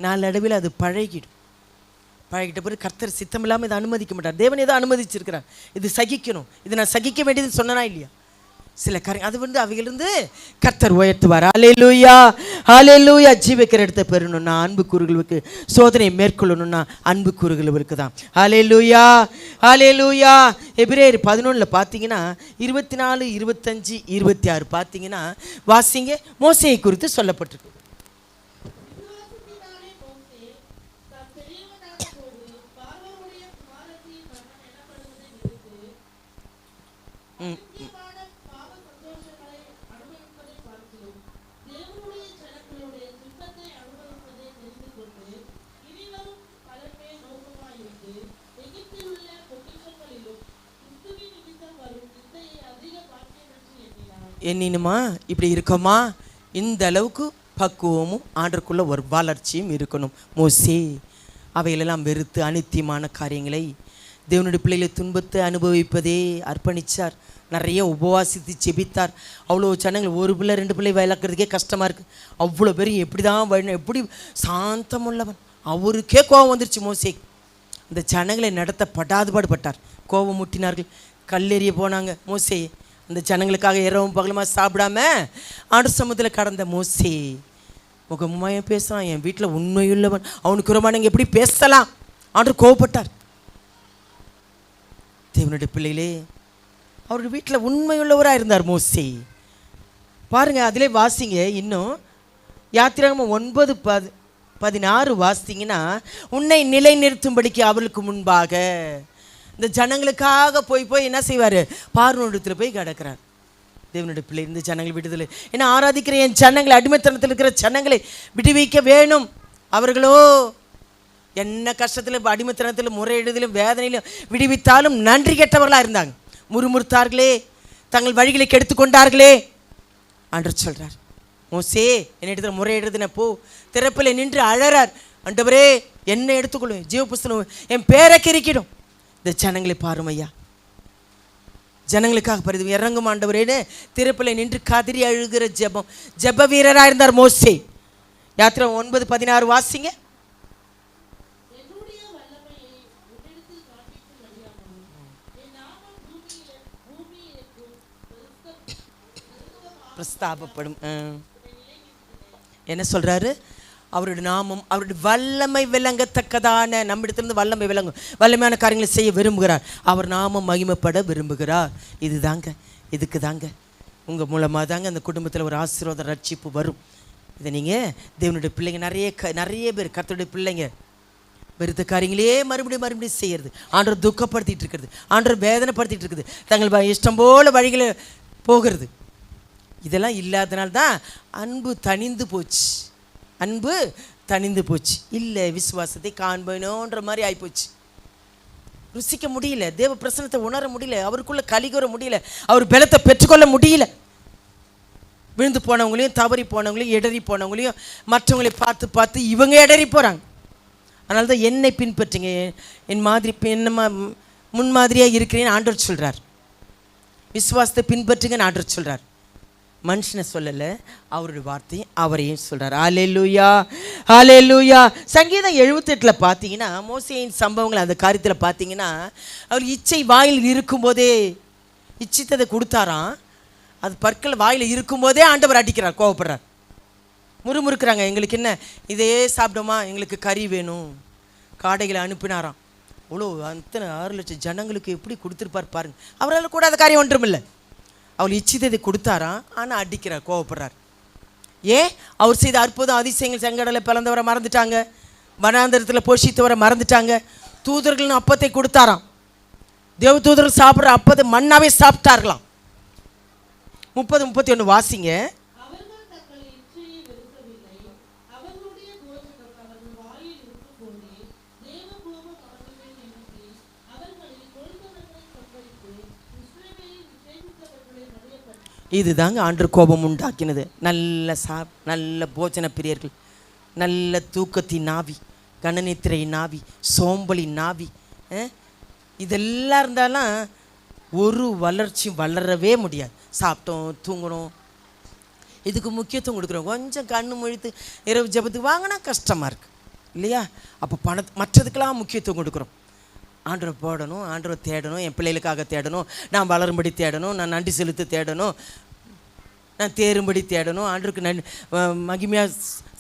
நாளடைவில் அது பழகிடும். பழகிட்ட பிறகு கர்த்தர் சித்தம் இல்லாமல் இதை அனுமதிக்க மாட்டார். தேவன் ஏதோ அனுமதிச்சிருக்கிறார், இது சகிக்கணும், இது நான் சகிக்க வேண்டியது சொன்னா இல்லையா? சில காரியம் அது அவையிலிருந்து கர்த்தர் உயர்த்துவார். ஹல்லேலூயா, ஹல்லேலூயா. ஜீவிக்கிற இடத்தை பெறணும்னா அன்பு கூறுகளுக்கு, சோதனையை மேற்கொள்ளணும்னா அன்பு கூறுகளுக்கு தான். ஹல்லேலூயா, ஹல்லேலூயா. எபிரேயர் 11 பார்த்தீங்கன்னா 24, 25, 26 பார்த்தீங்கன்னா வாசிங்க, மோசேயை குறித்து சொல்லப்பட்டிருக்கு. எண்ணினுமா இப்படி இருக்கோமா? இந்த அளவுக்கு பக்குவமும் ஆண்டருக்குள்ள ஒரு வளர்ச்சியும் இருக்கணும். மோசே அவைகளெல்லாம் வெறுத்து அனித்தியமான காரியங்களை, தேவனுடைய பிள்ளைகளை துன்பத்தை அனுபவிப்பதே அர்ப்பணித்தார். நிறைய உபவாசித்து செபித்தார். அவ்வளோ ஜனங்கள், ஒரு பிள்ளை 2 பிள்ளை வளர்க்குறதுக்கே கஷ்டமாக இருக்குது. அவ்வளோ பேரும் எப்படி தான் எப்படி சாந்தமுள்ளவன், அவருக்கே கோபம் வந்துருச்சு மோசே. இந்த ஜனங்களை நடத்த பாடுபட்டார். கோபம் முட்டினார்கள், கல்லெறிய போனாங்க. மோசே அந்த ஜனங்களுக்காக இரவும் பகலுமா சாப்பிடாம ஆண்டு சமூகத்தில் கடந்த மோசே முகமுமாய பேசுகிறான். என் வீட்டில் உண்மையுள்ளவன், அவனுக்கு ரொம்ப நீங்கள் எப்படி பேசலாம்? ஆண்டு கோவப்பட்டார். தேவனுடைய பிள்ளைகளே, அவருடைய வீட்டில் உண்மையுள்ளவராக இருந்தார் மோசே. பாருங்கள், அதிலே வாசிங்க. இன்னும் யாத்திராகமம் 9:16 வாசிங்கன்னா, உன்னை நிலை நிறுத்தும்படிக்கு அவர்களுக்கு முன்பாக இந்த ஜனங்களுக்காக போய் என்ன செய்வார்? பார்வோனிடத்தில் போய் கிடக்கிறார். தேவனுடைய பிள்ளை, இந்த ஜனங்கள் விடுதலை, ஏன்னா ஆராதிக்கிற என் ஜனங்களை, அடிமைத்தனத்தில் இருக்கிற ஜனங்களை விடுவிக்க வேணும். அவர்களோ என்ன கஷ்டத்தில், அடிமைத்தனத்தில், முறையிடுதலும் வேதனையிலும் விடுவித்தாலும் நன்றி கெட்டவர்களாக இருந்தாங்க. முறுமுறுத்தார்களே, தங்கள் வழிகளை கெடுத்து கொண்டார்களே. ஆண்டவர் சொல்கிறார், மோசே என்னிடத்தில் முறையிடுறதுன போ. திறப்பில் நின்று அழறார், ஆண்டவரே என்னை எடுத்துக்கொள்ளும், ஜீவ புஸ்தகம் என் பேரை கிறுக்கிடும். இந்த ஜனங்களை பாருமையா, ஜனங்களுக்காக பரிது இறங்கும் ஆண்டவரேன்னு திறப்பில் நின்று கதறி அழுகிற ஜெப வீரராக இருந்தார் மோசே. யாத்திரை 9:16 வாசிங்க. பிரஸ்தாபப்படும். என்ன சொல்றாரு? அவருடைய நாமம், அவருடைய வல்லமை விளங்கத்தக்கதான, நம்மிடத்திலிருந்து வல்லமை விளங்கும், வல்லமையான காரியங்களை செய்ய விரும்புகிறார். அவர் நாமம் மகிமைப்பட விரும்புகிறார். இதுக்கு தாங்க உங்கள் மூலமாக தாங்க அந்த குடும்பத்தில் ஒரு ஆசீர்வாத ரட்சிப்பு வரும். இதை நீங்கள் தேவனுடைய பிள்ளைங்க, நிறைய பேர் கர்த்தருடைய பிள்ளைங்க வெறுத்த காரியங்களே மறுபடியும் செய்கிறது. ஆண்டவர் துக்கப்படுத்திட்டு இருக்கிறது, ஆண்டவர் வேதனைப்படுத்திட்டு இருக்குது, தங்கள் இஷ்டம் போல வழிகளை போகிறது. இதெல்லாம் இல்லாதனால்தான் அன்பு தணிந்து போச்சு. இல்லை, விசுவாசத்தை காண்பனோன்ற மாதிரி ஆகிப்போச்சு. ருசிக்க முடியல, தேவ பிரசனத்தை உணர முடியல, அவருக்குள்ள கலிகூற முடியல, அவர் பலத்தை பெற்றுக்கொள்ள முடியல. விழுந்து போனவங்களையும், தவறி போனவங்களையும், இடறி போனவங்களையும் மற்றவங்களை பார்த்து இவங்க இடறி போகிறாங்க. அதனால தான் என்னை பின்பற்றுங்க, என் மாதிரி முன்மாதிரியாக இருக்கிறேன்னு ஆண்டவர் சொல்கிறார். விசுவாசத்தை பின்பற்றுங்கன்னு ஆண்டவர் சொல்கிறார். மனுஷனை சொல்லலை, அவருடைய வார்த்தையை அவரையும் சொல்கிறார். ஹல்லேலூயா, ஹல்லேலூயா. சங்கீதம் 78 பார்த்தீங்கன்னா, மோசேயின் சம்பவங்கள் அந்த காரியத்தில் பார்த்தீங்கன்னா, அவர் இச்சை வாயில் இருக்கும்போதே இச்சித்ததை கொடுத்தாராம். அது பற்கள் வாயில் இருக்கும்போதே ஆண்டவர் அடிக்கிறார், கோவப்படுறார். முறுமுறுக்கிறாங்க, எங்களுக்கு என்ன இதே சாப்பிட்டோமா, எங்களுக்கு கறி வேணும். காடைகளை அனுப்பினாராம். அவ்வளோ அத்தனை 6 லட்சம் ஜனங்களுக்கு எப்படி கொடுத்துருப்பார் பாருங்க. அவரால் கூடாத காரியம் ஒன்றும் இல்லை. அவள் இச்சித்ததை கொடுத்தாராம், ஆனால் அடிக்கிறார், கோவப்படுறார். ஏன்? அவர் செய்த அற்புதம் அதிசயங்கள், செங்கடலை பிளந்தவரை மறந்துட்டாங்க, வனாந்தரத்தில் போஷித்தவரை மறந்துட்டாங்க. தூதர்கள் அப்பத்தை கொடுத்தாராம். தேவ தூதர்கள் சாப்பிட்ற அப்பத்தை மண்ணாவே சாப்பிட்டார்களாம். 30-31 வாசிங்க. இதுதாங்க ஆண்டவர் கோபம் உண்டாக்கினது. நல்ல போஜன பிரியர்கள், நல்ல தூக்கத்தின் நாவி, கணநித்திரை நாவி, சோம்பலின் நாவி, இதெல்லாம் இருந்தாலும் ஒரு வளர்ச்சி வளரவே முடியாது. சாப்பிட்டோம், தூங்கணும், இதுக்கு முக்கியத்துவம் கொடுக்குறோம். கொஞ்சம் கண்ணு முழித்து இரவு ஜெபத்துக்கு வாங்கினா கஷ்டமாக இருக்குது இல்லையா? அப்போ மற்றதுக்கெல்லாம் முக்கியத்துவம் கொடுக்குறோம். ஆண்டவரை போடணும், ஆண்டவரை தேடணும், என் பிள்ளைகளுக்காக தேடணும், நான் வளரும்படி தேடணும், நான் நன்றி செலுத்தி தேடணும், நான் தேரும்படி தேடணும், ஆண்டவருக்கு மகிமையாக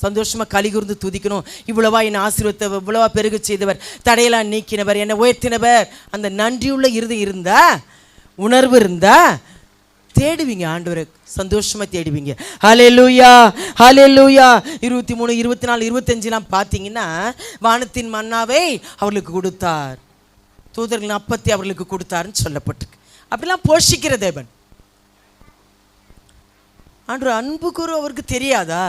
சந்தோஷமாக கலிகூர்ந்து துதிக்கணும். இவ்வளவா என்னை ஆசீர்வதித்தவர், இவ்வளவா பெருக செய்தவர், தடையெல்லாம் நீக்கினவர், என்னை உயர்த்தினவர். அந்த நன்றியுள்ள இருதயம் இருந்தா, உணர்வு இருந்தா தேடுவீங்க, ஆண்டவரை சந்தோஷமாக தேடுவீங்க. ஹல்லேலூயா, ஹல்லேலூயா. 23, 24, 25 பார்த்தீங்கன்னா வானத்தின் மன்னாவை அவர்களுக்கு கொடுத்தார், தூதர்களின் அப்பத்தை அவர்களுக்கு கொடுத்தாருன்னு சொல்லப்பட்டிருக்கு. அப்படிலாம் போஷிக்கிற தேவன். ஆண்டவர் அன்பு கூறு அவருக்கு தெரியாதா?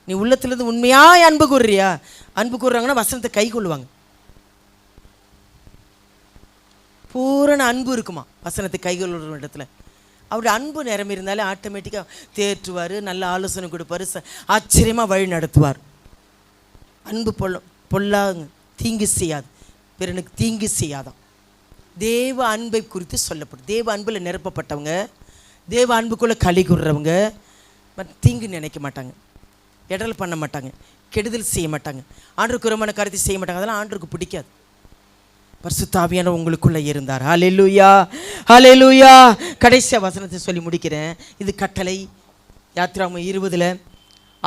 நீ உள்ளத்துலேருந்து உண்மையாக அன்பு கூறுறியா? அன்பு கூறுறாங்கன்னா வசனத்தை கை கொள்ளுவாங்க. பூரண அன்பு இருக்குமா வசனத்தை கை கொள்ளுற இடத்துல. அவருடைய அன்பு நிரம்பி இருந்தாலே ஆட்டோமேட்டிக்காக தேற்றுவார், நல்ல ஆலோசனை கொடுப்பார், ஆச்சரியமாக வழி நடத்துவார். அன்பு பொல்லாங்க, தீங்கு செய்யாது, பிறனுக்கு தீங்கு செய்யாதான். தேவ அன்பை குறித்து சொல்லப்படும். தேவ அன்பில் நிரப்பப்பட்டவங்க, தேவ அன்புக்குள்ளே களி கூறுறவங்க தீங்கு நினைக்க மாட்டாங்க, இடல் பண்ண மாட்டாங்க, கெடுதல் செய்ய மாட்டாங்க, ஆண்டவருக்கு உரமான காரியத்தை செய்ய மாட்டாங்க. அதெல்லாம் ஆண்டவருக்கு பிடிக்காது. பரிசுத்த ஆவியானவர் உங்களுக்குள்ளே இருந்தார். ஹல்லேலூயா, ஹல்லேலூயா. கடைசி வசனத்தை சொல்லி முடிக்கிறேன். இது கட்டளை. யாத்திராகமம் 20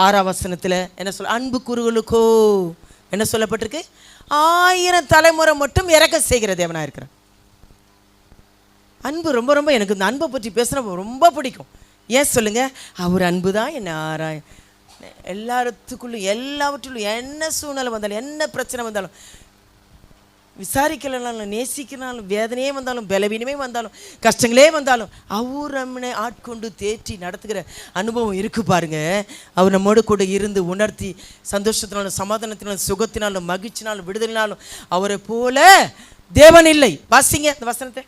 6 வசனத்தில் என்ன சொல்ல? அன்பு கூறுகளுக்கோ என்ன சொல்லப்பட்டிருக்கு? 1000 தலைமுறை மட்டும் இறக்க செய்கிற தேவனாக இருக்கிறார். அன்பு ரொம்ப ரொம்ப எனக்கு இந்த அன்பை பற்றி பேசுனா ரொம்ப பிடிக்கும். ஏன் சொல்லுங்க? அவர் அன்பு தான் என்ன ஆராய் எல்லாத்துக்குள்ளும், எல்லாவற்றிலும், என்ன சூழ்நிலை வந்தாலும், என்ன பிரச்சனை வந்தாலும், விசாரிக்கலனாலும், நேசிக்கனாலும், வேதனையே வந்தாலும், பலவீனமே வந்தாலும், கஷ்டங்களே வந்தாலும், அவர் நம்மளை ஆட்கொண்டு தேற்றி நடத்துகிற அனுபவம் இருக்கு பாருங்க. அவர் நம்மோடு கூட இருந்து உணர்த்தி சந்தோஷத்தினாலும், சமாதானத்தினாலும், சுகத்தினாலும், மகிழ்ச்சினாலும், விடுதலினாலும் அவரை போல தேவன் இல்லை. வாசிங்க அந்த வசனத்தை.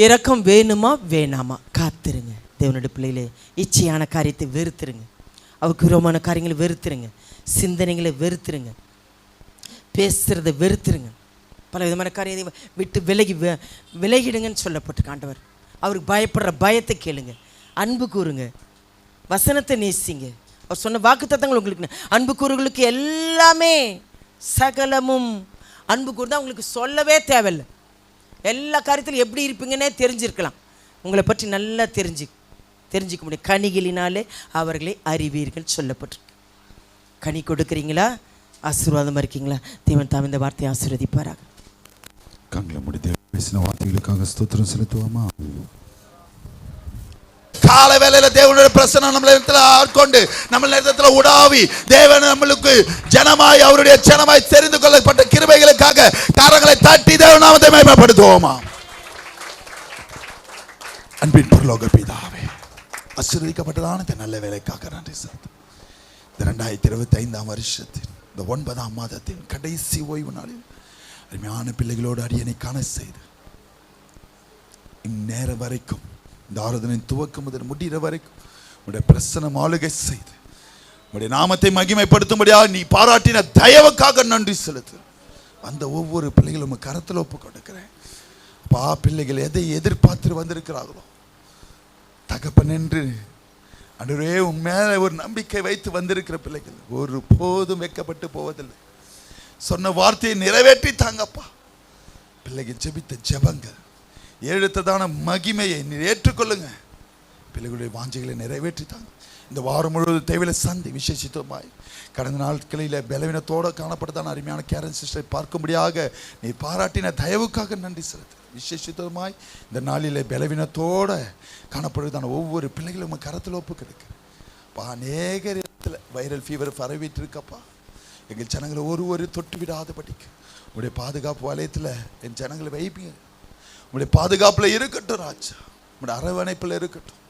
இரக்கம் வேணுமா வேணாமா? காத்துருங்க. தேவனுடைய பிள்ளைகளே, இச்சையான காரியத்தை வெறுத்துருங்க, அவருக்கு விரோதமான காரியங்களை வெறுத்துருங்க, சிந்தனைகளை வெறுத்துருங்க, பேசுகிறத வெறுத்துருங்க, பல விதமான காரியத்தை விட்டு விலகிடுங்கன்னு சொல்லப்பட்டிருக்கு. ஆண்டவர் அவருக்கு பயப்படுற பயத்தை கேளுங்க, அன்பு கூறுங்க, வசனத்தை நேசிங்க. அவர் சொன்ன வாக்குத்தத்தங்கள் உங்களுக்கு அன்பு கூறுகளுக்கு எல்லாமே சகலமும். அன்பு கூறுதான் உங்களுக்கு சொல்லவே தேவையில்லை. எல்லா காரியத்திலும் எப்படி இருப்பீங்கன்னே தெரிஞ்சிருக்கலாம். உங்களை பற்றி நல்லா தெரிஞ்சிக்க முடியும். கனிகளினாலே அவர்களை அறிவீர்கள் சொல்லப்பட்டிருக்கு. கனி கொடுக்குறீங்களா? ஆசீர்வாதமாக இருக்கீங்களா? தேவன் தாம் இந்த வார்த்தையை ஆசீர்வதிப்பாராக. கண்களை மூடி பேசின வார்த்தைகளுக்காக ஸ்தோத்திரம் செலுத்துவோமா? கால வேளையில தேவனுடைய பிரசன்னம் நம்மள இடத்துல ஆட்கொண்டு நம்ம இடத்துல உடாவி தேவன் நம்மளுக்கு ஜனமாய், அவருடைய ஜனமாய் தெரிந்து கொள்ளப்பட்ட கிருபைகளுக்காக கரங்களை தட்டி தேவ நாமத்தை மகிமைப்படுத்துவோமா? அன்பின் பரலோக பிதாவே, ஆசீர்வதிக்கப்பட்டதான இந்த நல்ல வேலைக்காக நன்றி செலுத்துகிறேன். இந்த 2025 வருஷத்தின் இந்த 9ஆம் மாதத்தின் கடைசி ஓய்வு நாளில் அருமையான பிள்ளைகளோடு அரியணை காண செய்து இந்நேரம் வரைக்கும், இந்த ஆராதனை துவக்கம் முதல் முடிகிற வரைக்கும் உடைய பிரசன்னம் ஆளுகை செய்து உடைய நாமத்தை மகிமைப்படுத்தும்படியாக நீ பாராட்டின தயவுக்காக நன்றி செலுத்து. அந்த ஒவ்வொரு பிள்ளைகளும் கரத்தில் ஒப்பு கொடுக்கிறேன். அப்பா, பிள்ளைகள் எதை எதிர்பார்த்து வந்திருக்கிறார்களோ தகப்பன் என்று அன்றுவே உன் மேல ஒரு நம்பிக்கை வைத்து வந்திருக்கிற பிள்ளைகள் ஒரு போதும் வைக்கப்பட்டு போவதில்லை. சொன்ன வார்த்தையை நிறைவேற்றி தாங்கப்பா. பிள்ளைகள் ஜெபித்த ஜெபங்கள், எடுத்ததான மகிமையை நீ ஏற்றுக்கொள்ளுங்க. பிள்ளைகளுடைய வாஞ்சைகளை நிறைவேற்றி தாங்க. இந்த வாரம் முழுவதும் தேவையில்லை சந்தி விசேஷித்தமாய் கடந்த நாட்களில் பலவீனத்தோடு காணப்பட்டதான அருமையான கேரன் சிஸ்டரை பார்க்கும்படியாக நீ பாராட்டின தயவுக்காக நன்றி செலுத்து. விசேஷித்தமாய் இந்த நாளில் பலவீனத்தோடு காணப்படுவதான ஒவ்வொரு பிள்ளைகளும் கரத்தில் ஒப்பு கிடைக்கு. அநேக இடத்துல வைரல் ஃபீவர் பரவிட்டு இருக்கப்பா. எங்கள் ஜனங்களை ஒரு தொட்டு விடாத படிக்கு உங்களுடைய பாதுகாப்பு வலயத்தில் என் ஜனங்களை வைப்பீங்க. உங்களுடைய பாதுகாப்பில் இருக்கட்டும் ராஜா, உங்களுடைய அரவணைப்பில் இருக்கட்டும்,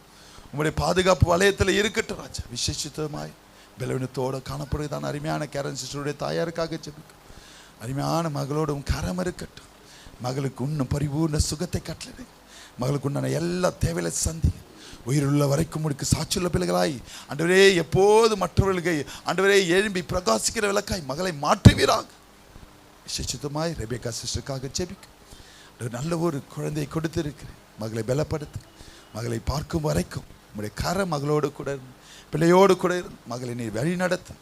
உங்களுடைய பாதுகாப்பு வலயத்தில் இருக்கட்டும் ராஜா. விசேஷித்தமாய் பலவீனத்தோடு காணப்படுவதான அருமையான கேரன் சிஸ்டருடைய தாயாருக்காக ஜெபிக்கும். அருமையான மகளோடும் கரம் இருக்கட்டும். மகளுக்கு இன்னும் பரிபூர்ண சுகத்தை கட்டளை. மகளுக்கு உண்டான எல்லா தேவையில சந்தி உயிருள்ள வரைக்கும் உங்களுக்கு சாட்சியுள்ள பிள்ளைகளாய் ஆண்டவரே எப்போது மற்றவர்களுக்கு ஆண்டவரே எழும்பி பிரகாசிக்கிற விளக்காய் மகளை மாற்றுவீராக. விசேஷித்தமாய் ரெபேக்கா சிஸ்டருக்காக ஜெபிக்கும். நல்ல ஒரு குழந்தையை கொடுத்திருக்கிறேன். மகளை பலப்படுத்து. மகளை பார்க்கும் வரைக்கும் உங்களுடைய கர மகளோடு கூட பிள்ளையோடு கூட மகளை நீ வழி நடத்து.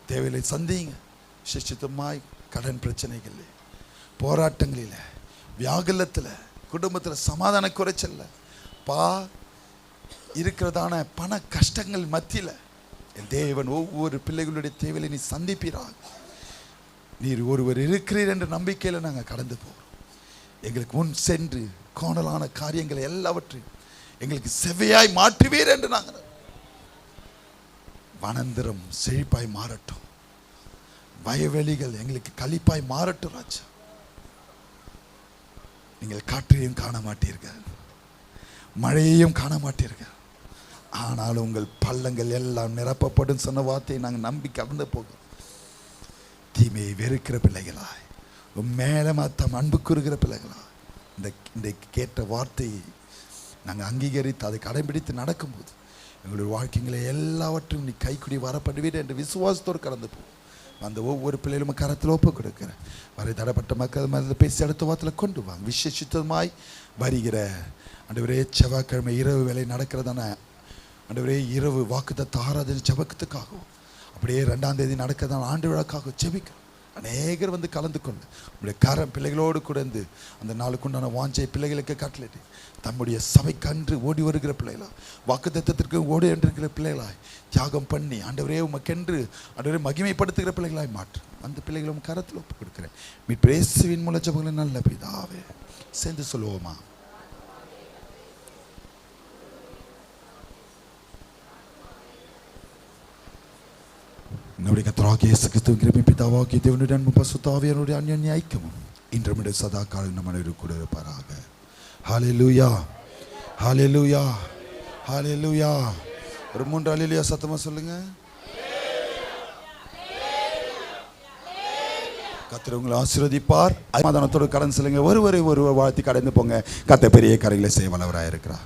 தேவையில்லை சந்திங்க. விசேஷித்தமாய் கடன் பிரச்சனைகள், போராட்டங்களில், வியாகுலத்தில், குடும்பத்தில் சமாதான குறைச்சல்ல இருக்கிறதான பண கஷ்டங்கள் மத்தியில் என் தேவன் ஒவ்வொரு பிள்ளைகளுடைய தேவையை நீ சந்திப்பீராக. நீர் ஒருவர் இருக்கிறீர் என்ற நம்பிக்கையில் நாங்கள் கடந்து போகிறோம். எங்களுக்கு முன் சென்று கோணலான காரியங்களை எல்லாவற்றையும் எங்களுக்கு செவ்வையாய் மாற்றுவீர் என்று நாங்கள் வனந்திரம் செழிப்பாய் மாறட்டும். வயவெளிகள் எங்களுக்கு களிப்பாய் மாறட்டும் ராஜா. நீங்கள் காற்றையும் காண மாட்டீர்கள், மழையையும் காண மாட்டீர்கள். ஆனாலும் உங்கள் பள்ளங்கள் எல்லாம் நிரப்பப்படும் சொன்ன வார்த்தையை நாங்கள் நம்பி கடந்து போகிறோம். தீமையை வெறுக்கிற பிள்ளைகளாய் மேலே மாத்தம் அன்பு கூறுகிற பிள்ளைகளாய் இந்த கேட்ட வார்த்தையை நாங்கள் அங்கீகரித்து அதை கடைபிடித்து நடக்கும்போது எங்களுடைய வாழ்க்கைகளை எல்லாவற்றையும் நீ கைக்குடி வரப்படுவீர் என்று விசுவாசத்தோடு கடந்து போவோம். அந்த ஒவ்வொரு பிள்ளைகளும் கரத்தில் ஒப்பு கொடுக்கிறேன். வரை தடப்பட்ட மக்கள் மனதில் பேசி அடுத்த வாரத்தில் கொண்டு வாங்க. விசேஷித்தமாய் வருகிற ஆண்டவரே செவ்வாய்க்கிழமை இரவு வேலை நடக்கிறதான ஆண்டவரே இரவு வாக்குத்தத்த ஆராதனை ஜெபத்துக்காகவும் அப்படியே 2ஆம் தேதி நடக்கிறதான ஆண்டு விழாக்காக ஜெபிக்கிறோம். அநேகர் வந்து கலந்து கொண்டு உங்களுடைய கரம் பிள்ளைகளோடு கூடந்து அந்த நாளுக்கு உண்டான வாஞ்சை பிள்ளைகளுக்கு கட்டளையிட்டு தம்முடைய சபைக்கன்று ஓடி வருகிற பிள்ளைகளாய், வாக்குத்தத்தத்திற்கு ஓடி என்றிருக்கிற பிள்ளைகளாய் தியாகம் பண்ணி ஆண்டவரே உமக்கென்று ஆண்டவரே மகிமைப்படுத்துகிற பிள்ளைகளாய் மாற்று. அந்த பிள்ளைகளும் கரத்தில் ஒப்பு கொடுக்கிறேன். மீட்பர் இயேசுவின் மூலம் ஜெபங்களை நல்ல பிதாவே. சேர்ந்து சொல்லுவோமா? நம்முடைய கர்த்தராகிய இயேசு கிறிஸ்துவின் கிருபை, பிதாவாகிய தேவனுடைய அன்பும் பரிசுத்த ஆவியானவருடைய அன்யோன்ய ஐக்கியமும் இன்றும் சதா காலம் நம்ம அனைவரும் கூட இருப்பாராக. ஹல்லேலூயா, ஹல்லேலூயா, ஹல்லேலூயா. ஒரு 3 ஹல்லேலூயா சத்தமா சொல்லுங்க. கர்த்தர் உங்களை ஆசீர்வதிப்பார். சமாதானத்தோடு கடன் செல்லுங்க. ஒருவரை ஒருவர் வாழ்த்தி கடந்து போங்க. கர்த்தர் பெரிய காரியங்களை செய்ய வல்லவராக இருக்கிறார்.